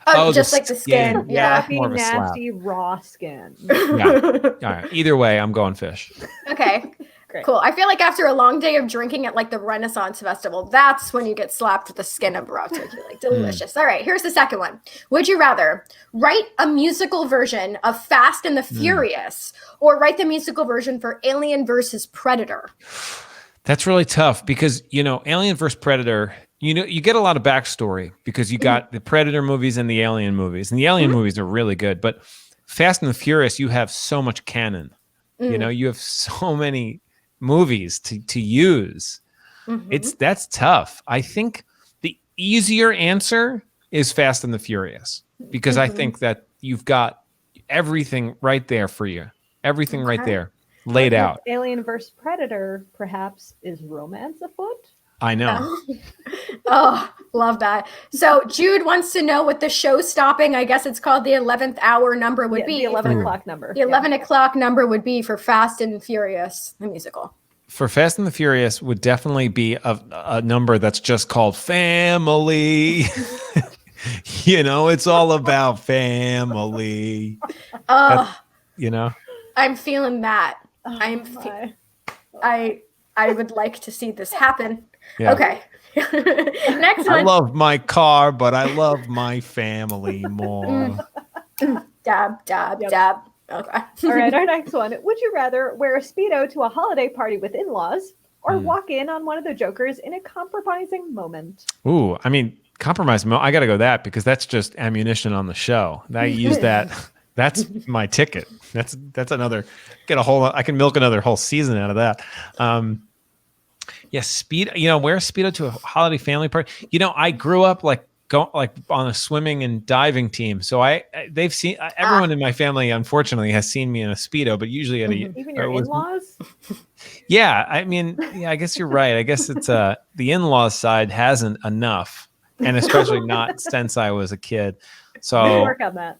B: Oh, just like the skin. Yeah,
C: more of a nasty raw skin.
A: Yeah. All right. Either way, I'm going fish.
B: Okay. Great. Cool. I feel like after a long day of drinking at like the Renaissance Festival, that's when you get slapped with the skin of a raw turkey. Like delicious. All right, here's the second one. Would you rather write a musical version of Fast and the Furious or write the musical version for Alien versus Predator?
A: That's really tough because, Alien versus Predator, you get a lot of backstory because you got the Predator movies and the Alien movies. And the Alien movies are really good, but Fast and the Furious, you have so much canon. You have so many movies to use. That's tough. I think the easier answer is Fast and the Furious because I think that you've got everything right there for you. Everything right there laid out.
C: Alien versus Predator, perhaps, is romance afoot?
A: I know.
B: Oh, love that. So Jude wants to know what the show stopping, I guess it's called the 11th hour number would be.
C: The 11 o'clock number.
B: The 11 o'clock number would be for Fast and Furious, the musical.
A: For Fast and the Furious would definitely be a number that's just called family. It's all about family.
B: I'm feeling that. I would like to see this happen. Yeah. Okay. Next one.
A: I love my car, but I love my family more.
B: Dab. Okay.
C: All right, our next one. Would you rather wear a Speedo to a holiday party with in-laws or walk in on one of the Jokers in a compromising moment?
A: Ooh, I mean, compromise. I got to go that because that's just ammunition on the show. I use that. That's my ticket. That's another. I can milk another whole season out of that. Yes, Speedo. Wear a Speedo to a holiday family party. I grew up on a swimming and diving team, so they've seen everyone in my family. Unfortunately, has seen me in a Speedo, but usually at
C: even your in-laws.
A: Yeah, I mean, I guess you're right. I guess it's the in-laws side hasn't enough, and especially not since I was a kid. So
C: work on that.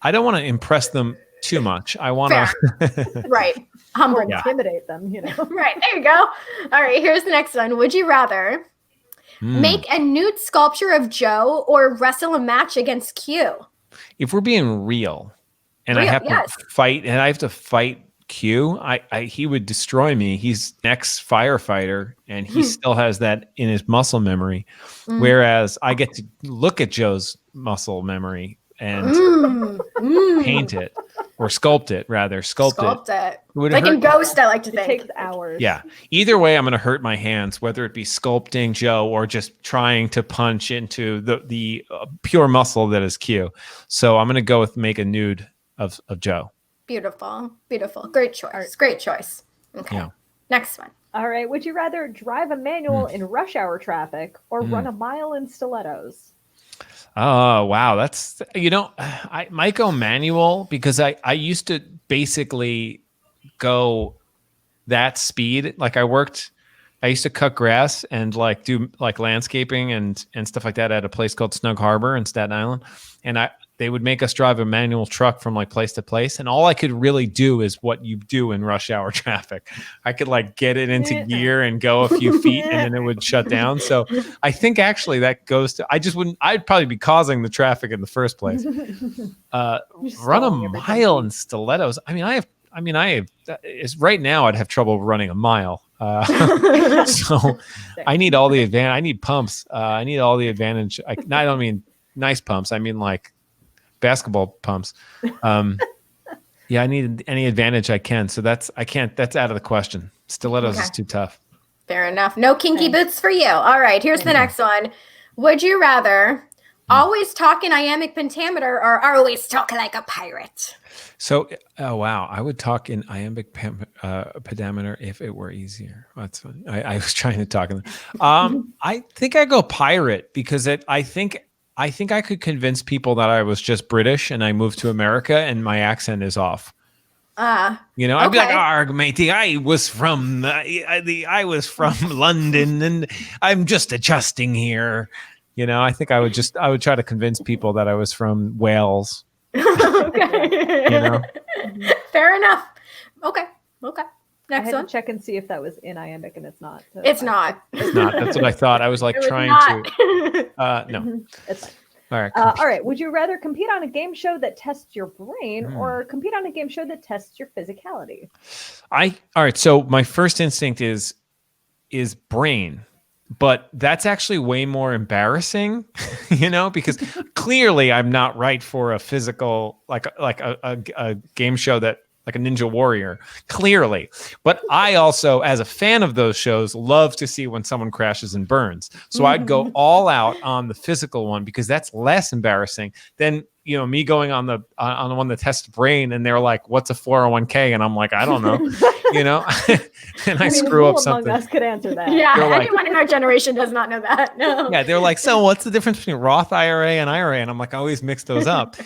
A: I don't want to impress them too much. I want
B: to right. Humble,
C: intimidate them,
B: Right, there you go. All right, here's the next one. Would you rather make a nude sculpture of Joe or wrestle a match against Q?
A: If we're being real, and I have to fight Q, he would destroy me. He's an ex-firefighter, and he still has that in his muscle memory, whereas I get to look at Joe's muscle memory and paint it. Or sculpt it, rather. Sculpt it.
B: Like in Ghost, I like to think.
C: It takes hours.
A: Yeah. Either way, I'm going to hurt my hands, whether it be sculpting Joe or just trying to punch into the pure muscle that is Q. So I'm going to go with make a nude of Joe.
B: Beautiful. Great choice. Okay. Yeah. Next one.
C: All right. Would you rather drive a manual in rush hour traffic or run a mile in stilettos?
A: Oh, wow. That's, I might go manual because I used to basically go that speed. Like I used to cut grass and like do like landscaping and stuff like that at a place called Snug Harbor in Staten Island. And they would make us drive a manual truck from like place to place. And all I could really do is what you do in rush hour traffic. I could like get it into gear and go a few feet and then it would shut down. So I think actually that goes to, I'd probably be causing the traffic in the first place. Run a mile in stilettos. Right now I'd have trouble running a mile. So I need all the advantage. I need pumps. I need all the advantage. I don't mean nice pumps. I mean like basketball pumps. Yeah, I need any advantage I can. So that's out of the question. Stilettos is too tough.
B: Fair enough. No kinky boots for you. All right, here's the next one. Would you rather always talk in iambic pentameter or always talk like a pirate?
A: So, oh wow, I would talk in iambic pentameter if it were easier. That's funny. I was trying to talk in. I think I go pirate because I think I could convince people that I was just British and I moved to America and my accent is off. I'd be like, "Arg, matey, I was from London and I'm just adjusting here." I think I would try to convince people that I was from Wales.
B: Okay. Fair enough. Okay. Next
C: I had
B: one.
C: to check and see if that was in iambic, and it's not.
B: It's not.
A: It's not. That's what I thought. I was like trying to. No.
C: It's fine.
A: All right.
C: All right. Would you rather compete on a game show that tests your brain or compete on a game show that tests your physicality?
A: All right. So my first instinct is brain. But that's actually way more embarrassing, because clearly I'm not right for a physical, like a game show that like a Ninja Warrior, clearly. But I also, as a fan of those shows, love to see when someone crashes and burns. So I'd go all out on the physical one because that's less embarrassing than me going on the one that tests brain and they're like, "What's a 401k?" and I'm like, "I don't know," and I screw up something.
C: Among us could answer that.
B: Yeah, anyone in our generation does not know that. No.
A: Yeah, they're like, "So what's the difference between Roth IRA and IRA?" And I'm like, I always mix those up.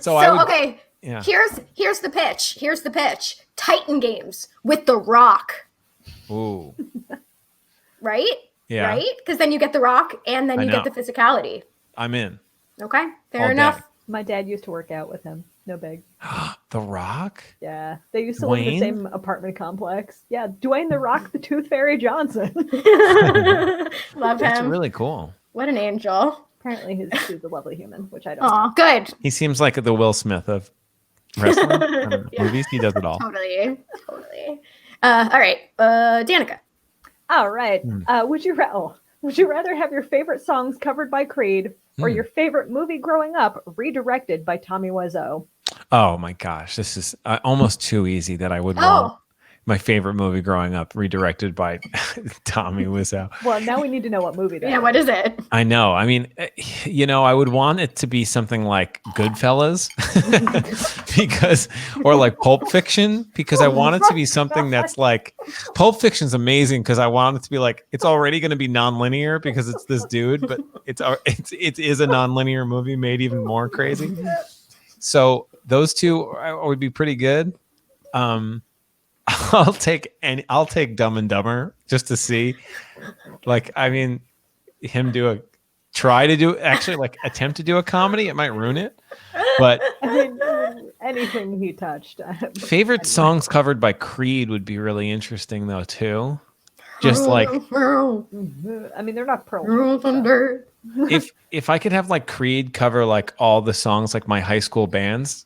A: So I would,
B: okay. Yeah. Here's the pitch. Here's the pitch. Titan games with The Rock.
A: Ooh.
B: Right?
A: Yeah.
B: Right? Because then you get The Rock and then you get the physicality.
A: I'm in.
B: Okay. Fair enough.
A: Day.
C: My dad used to work out with him. No big.
A: The Rock?
C: Yeah. They used to live in the same apartment complex. Yeah. Dwayne The Rock, the Tooth Fairy Johnson.
B: Love him.
A: That's really cool.
B: What an angel.
C: Apparently he's a lovely human, which I don't
B: know. Good.
A: He seems like the Will Smith of wrestling movies. He does it all.
B: Totally. All right. Danica.
C: All right. Would you rather have your favorite songs covered by Creed or your favorite movie growing up redirected by Tommy Wiseau?
A: Oh my gosh, this is almost too easy that I would want my favorite movie growing up redirected by Tommy Wiseau.
C: Well, now we need to know what movie that is.
B: Yeah, what is it?
A: I know. I mean, I would want it to be something like Goodfellas or like Pulp Fiction, because I want it to be something that's like, Pulp Fiction's amazing because I want it to be like, it's already going to be nonlinear because it's this dude, but it is a nonlinear movie made even more crazy. So those two would be pretty good. I'll take Dumb and Dumber just to see, like, I mean, him attempt to do a comedy. It might ruin it, but
C: I mean, anything he touched.
A: Favorite songs covered by Creed would be really interesting though too. Just like,
C: I mean, they're not Pearl Thunder.
A: If I could have like Creed cover like all the songs like my high school bands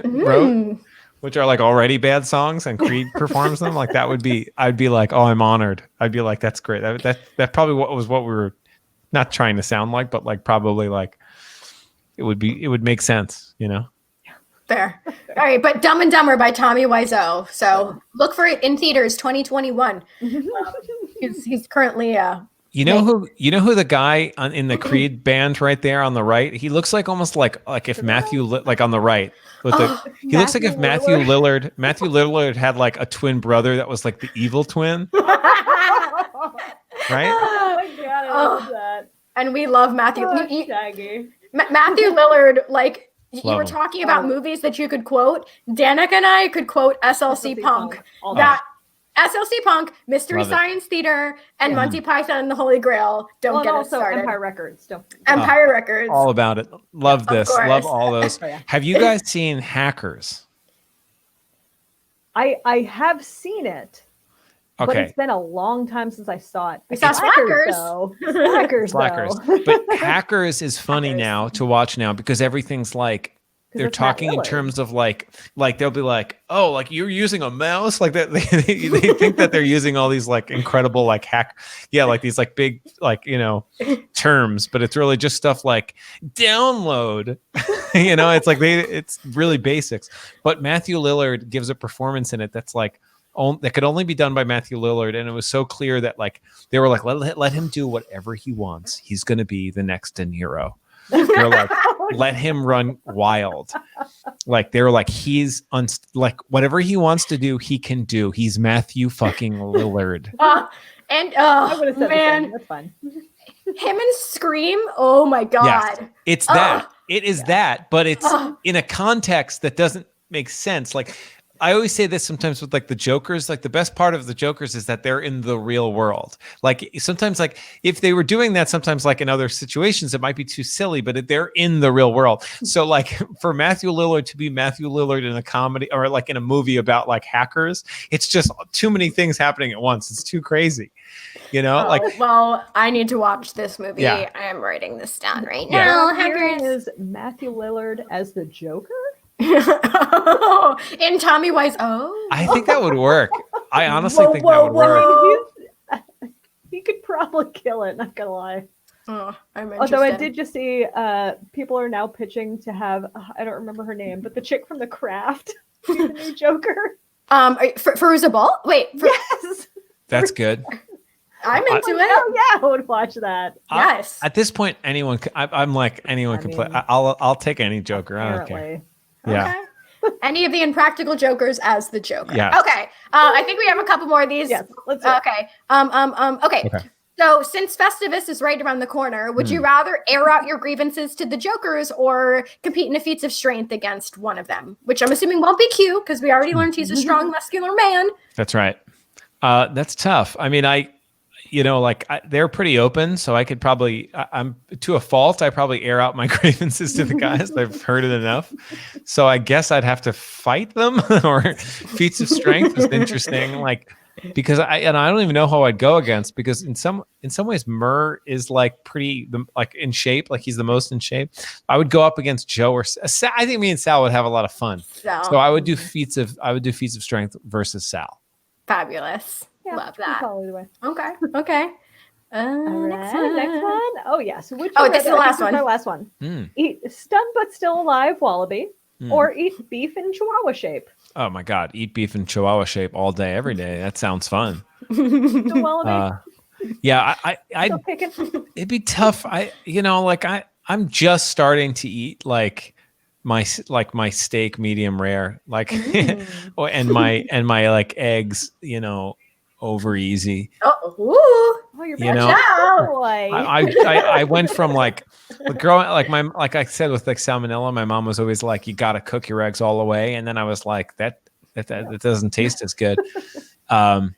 A: wrote, which are like already bad songs, and Creed performs them, like I'd be like, oh, I'm honored. I'd be like, that's great. That probably what we were not trying to sound like, but like probably like it would make sense,
B: Fair. All right, but Dumb and Dumber by Tommy Wiseau. So look for it in theaters 2021. He's currently
A: You know who the guy in the Creed band right there on the right? He looks like almost like if Matthew like on the right with the he looks like if Matthew Lillard had like a twin brother that was like the evil twin. Right?
C: Oh my god, I love that.
B: And we love Matthew.
C: Shaggy.
B: Matthew Lillard, like you
A: Love
B: were
A: him.
B: talking about movies that you could quote. Danica and I could quote SLC Punk.
C: All
B: That SLC Punk, Mystery
A: Love it.
B: Science Theater, and Monty Python and the Holy Grail. Don't get us
C: also
B: started.
C: Empire Records.
B: Empire Records.
A: All about it. Love this.
B: course.
A: Love all those.
C: Yeah.
A: Have you guys seen Hackers?
C: I have seen it. But
A: Okay.
C: it's been a long time since I saw it.
B: We saw Slackers.
C: Slackers,
A: Slackers.
C: though.
A: But Hackers is funny now to watch now because everything's like they're
C: it's Matt
A: talking in
C: Lillard.
A: terms of like they'll be like, oh, like you're using a mouse like that. They think that they're using all these like incredible like like these like big like terms, but it's really just stuff like download. It's like it's really basics. But Matthew Lillard gives a performance in it that's like that could only be done by Matthew Lillard, and it was so clear that like they were like let him do whatever he wants. He's going to be the next De Niro. They're like, let him run wild. Like they're like he's like whatever he wants to do, he can do. He's Matthew fucking Lillard.
C: I would have said
B: man,
C: the same. That's fine.
B: him and Scream. Oh my god.
A: Yes, it's that. It is that, but it's in a context that doesn't make sense. Like I always say this sometimes with like the Jokers, like the best part of the Jokers is that they're in the real world. Like sometimes like if they were doing that sometimes like in other situations, it might be too silly, but they're in the real world. So like for Matthew Lillard to be Matthew Lillard in a comedy or like in a movie about like hackers, it's just too many things happening at once. It's too crazy.
B: Well, I need to watch this movie.
A: Yeah.
B: I am writing this down right
A: Yeah.
B: now.
C: Hearing
B: Hackers.
C: is Matthew Lillard as the Joker?
B: In Tommy Wiseau. Oh.
A: I think that would work. I honestly think that would work.
C: He could probably kill it, not gonna lie.
B: Oh, I'm interested.
C: Although I did just see people are now pitching to have I don't remember her name, but the chick from The Craft be the new Joker.
B: Fairuza Balk? Wait.
C: Yes.
A: That's good.
B: I'm into it.
C: Oh yeah, I would watch that.
B: Yes.
A: At this point, anyone. I'm like anyone can play.
C: mean,
A: I'll take any Joker. I don't care.
C: Apparently.
A: Yeah.
B: Okay. Any of the Impractical Jokers as the Joker.
A: Yeah.
B: Okay. I think we have a couple more of these.
C: Yes, let's do it.
B: Okay. Okay. So since Festivus is right around the corner, would you rather air out your grievances to the Jokers or compete in a feats of strength against one of them? Which I'm assuming won't be Q because we already learned he's a strong, muscular man.
A: That's right. That's tough. I mean, they're pretty open, so I could probably, I'm to a fault. I probably air out my grievances to the guys. I've heard it enough. So I guess I'd have to fight them or feats of strength is interesting. Like, because I don't even know how I'd go against, because in some ways Murr is like pretty like in shape, like he's the most in shape. I would go up against Joe or Sal. I think me and Sal would have a lot of fun. So I would do feats of strength versus Sal.
B: Fabulous.
C: Yeah,
B: Love that.
C: Either way.
B: Okay.
C: All
B: Next
C: right,
B: one.
C: next one. Oh yes. Which
B: this is the last one.
C: Our last one.
A: Mm.
C: Eat stunned but still alive wallaby, or eat beef in chihuahua shape.
A: Oh my God. Eat beef in Chihuahua shape all day, every day. That sounds fun.
C: The wallaby.
A: Yeah,
C: Still picking.
A: it'd be tough. I'm just starting to eat like my steak medium rare, like and my like eggs, over easy.
B: Oh,
C: You're
A: You
C: back
A: know,
C: out, boy.
A: I went from like growing like I said with like salmonella, my mom was always like, you got to cook your eggs all the way, and then I was like, that doesn't taste as good. And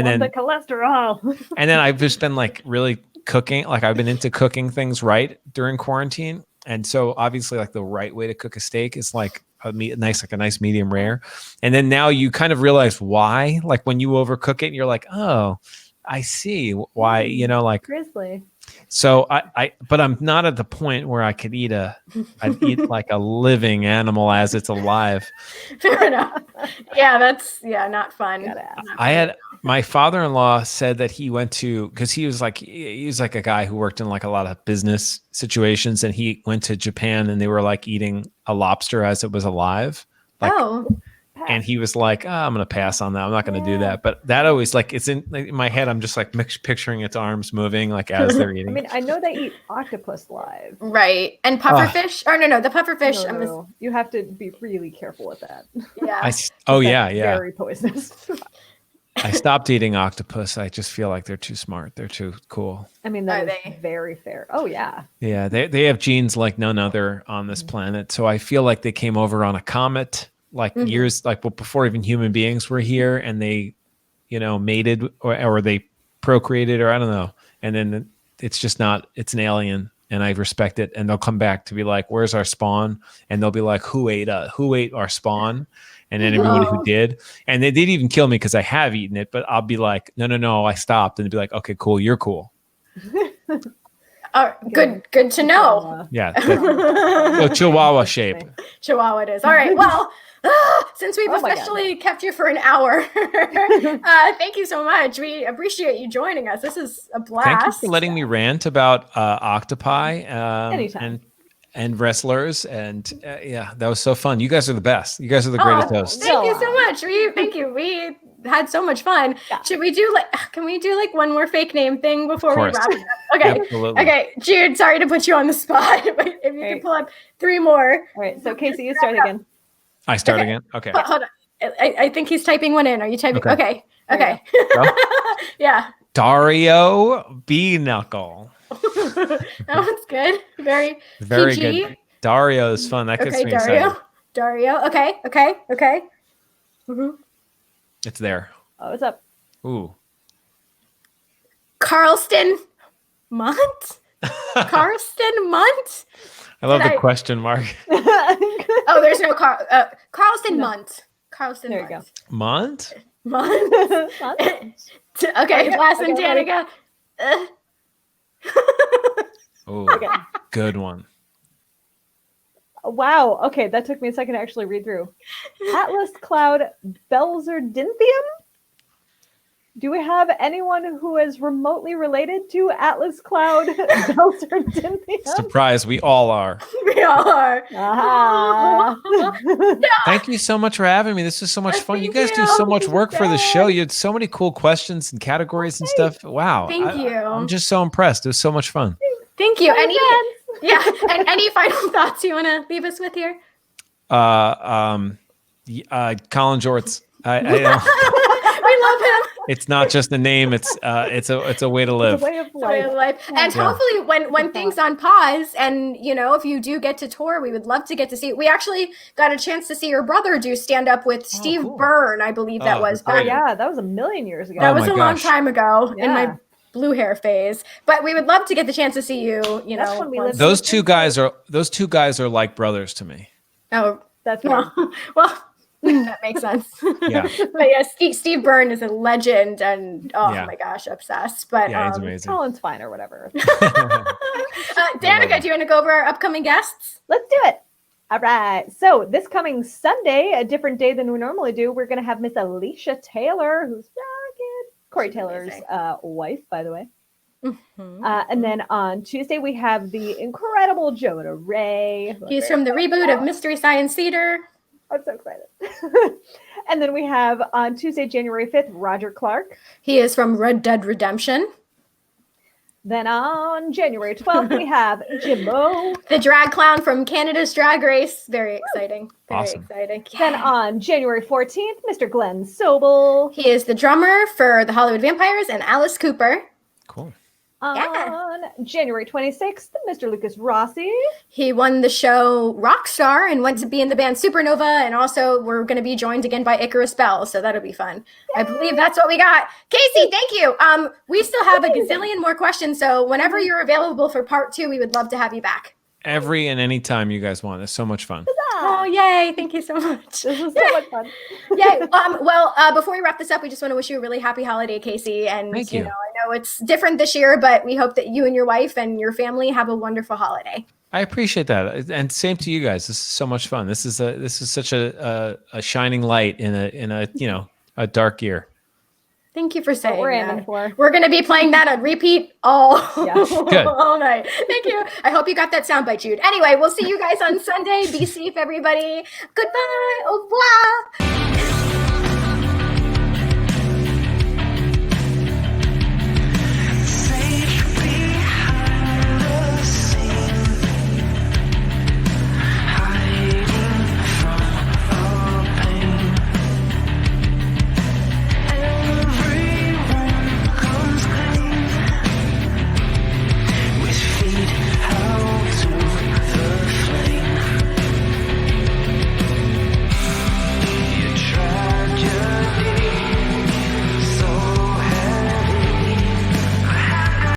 A: then
C: the cholesterol.
A: and then I've just been like really cooking, like I've been into cooking things right during quarantine, and so obviously like the right way to cook a steak is like a nice medium rare, and then now you kind of realize why, like when you overcook it, you're like, oh, I see why, like
C: Grizzly.
A: So but I'm not at the point where I could I'd eat like a living animal as it's alive.
B: fair enough. Yeah, that's not fun.
A: I had my father-in-law said that he went to, because he was like a guy who worked in like a lot of business situations, and he went to Japan and they were like eating a lobster as it was alive. Like, And he was like, I'm going to pass on that. I'm not going to do that. But that always, like, it's in my head. I'm just like picturing its arms moving, like, as they're eating.
C: I mean, I know they eat octopus live.
B: Right. And pufferfish. No, the pufferfish.
C: No. You have to be really careful with that.
B: Yeah.
C: Very poisonous.
A: I stopped eating octopus. I just feel like they're too smart. They're too cool.
C: I mean, that is very fair. Oh, yeah.
A: Yeah, they have genes like none other on this planet. So I feel like they came over on a comet, like years, like before even human beings were here, and they, mated or they procreated, or I don't know. And then it's just not. It's an alien, and I respect it. And they'll come back to be like, "Where's our spawn?" And they'll be like, "Who ate our spawn?" And then everybody who did, and they didn't even kill me because I have eaten it, but I'll be like, no, I stopped, and they'd be like, okay, cool, you're cool.
B: Good to know.
A: Yeah, Chihuahua shape.
B: Chihuahua it is. All right. Well, since we've especially kept you for an hour, thank you so much. We appreciate you joining us. This is a blast.
A: Thank you for letting me rant about octopi.
C: Anytime.
A: And wrestlers, and that was so fun. You guys are the best. You guys are the greatest hosts.
B: Thank you so much. Thank you. We had so much fun. Yeah. Should we do can we do one more fake name thing before we wrap it up? Okay.
A: Absolutely.
B: Okay, Jude, sorry to put you on the spot, but if you could pull up 3 more.
C: All right, so Casey, you start again.
A: I start again? Okay.
B: Hold on. I think he's typing one in. Are you typing? Okay. Yeah.
A: Dario B. Knuckle.
B: That one's good. Very PG.
A: Good. Dario is fun. That gets me excited.
B: Dario. Okay. Mm-hmm.
A: It's there.
C: Oh, it's up.
A: Ooh.
B: Carlston Munt? Carlston Munt?
A: I love the question mark.
B: Oh, there's no Carlston Munt. Carlston
C: There you go.
A: Munt?
B: Munt. Okay, last one, Danica.
A: Oh, good one.
C: Wow. Okay, that took me a second to actually read through. Atlas Cloud Belzerdinthium? Do we have anyone who is remotely related to Atlas Cloud Belzerdinthium?
A: Surprise, we all are.
B: We all are.
A: Thank you so much for having me. This was so much fun. You guys do so much work for the show. You had so many cool questions and categories and stuff. Wow.
B: Thank you.
A: I'm just so impressed. It was so much fun.
B: Thank you. And any final thoughts you want to leave us with here?
A: Colin Jorts. I
B: we love him.
A: It's not just a name. It's a way to live.
C: It's a way of life.
B: And hopefully when things on pause, and if you do get to tour, we would love to get to see. We actually got a chance to see your brother do stand up with Steve Byrne, I believe that was.
C: Oh yeah, that was a million years ago.
B: That was a long time ago in my blue hair phase. But we would love to get the chance to see you.
C: That's when we lived
A: those two guys are like brothers to me.
B: Oh,
C: that's
B: well. That makes sense.
A: Yeah.
B: But Steve Byrne is a legend, and my gosh, obsessed. But
A: he's amazing.
C: Colin's fine or whatever.
B: Danica, do you want to go over our upcoming guests?
C: Let's do it. All right. So this coming Sunday, a different day than we normally do, we're going to have Miss Alicia Taylor, who's Corey Taylor's wife, by the way.
B: Mm-hmm.
C: And then on Tuesday, we have the incredible Jonah Ray.
B: He's from the reboot of Mystery Science Theater.
C: I'm so excited. And then we have on Tuesday, January 5th, Roger Clark.
B: He is from Red Dead Redemption.
C: Then on January 12th, we have Jimbo.
B: The drag clown from Canada's Drag Race. Very exciting. Very exciting. Yeah.
C: Then on January 14th, Mr. Glenn Sobel.
B: He is the drummer for the Hollywood Vampires and Alice Cooper.
A: Cool.
C: On January 26th, Mr. Lucas Rossi.
B: He won the show Rockstar and went to be in the band Supernova, and also we're going to be joined again by Icarus Bell, so that'll be fun. Yay! I believe that's what we got. Casey, thank you. We still have a gazillion more questions, so whenever you're available for part 2, we would love to have you back.
A: Every and any time you guys want. It's so much fun.
B: Oh, yay. Thank you so much.
C: This was so much fun.
B: Yay. Before we wrap this up, we just want to wish you a really happy holiday, Casey. And,
A: Thank you.
B: I know it's different this year, but we hope that you and your wife and your family have a wonderful holiday.
A: I appreciate that. And same to you guys. This is so much fun. This is such a shining light in a dark year.
B: Thank you for saying
C: we're
B: that.
C: aiming for.
B: We're going to be playing that on repeat all night. Thank you. I hope you got that soundbite, Jude. Anyway, we'll see you guys on Sunday. Be safe, everybody. Goodbye. Au revoir.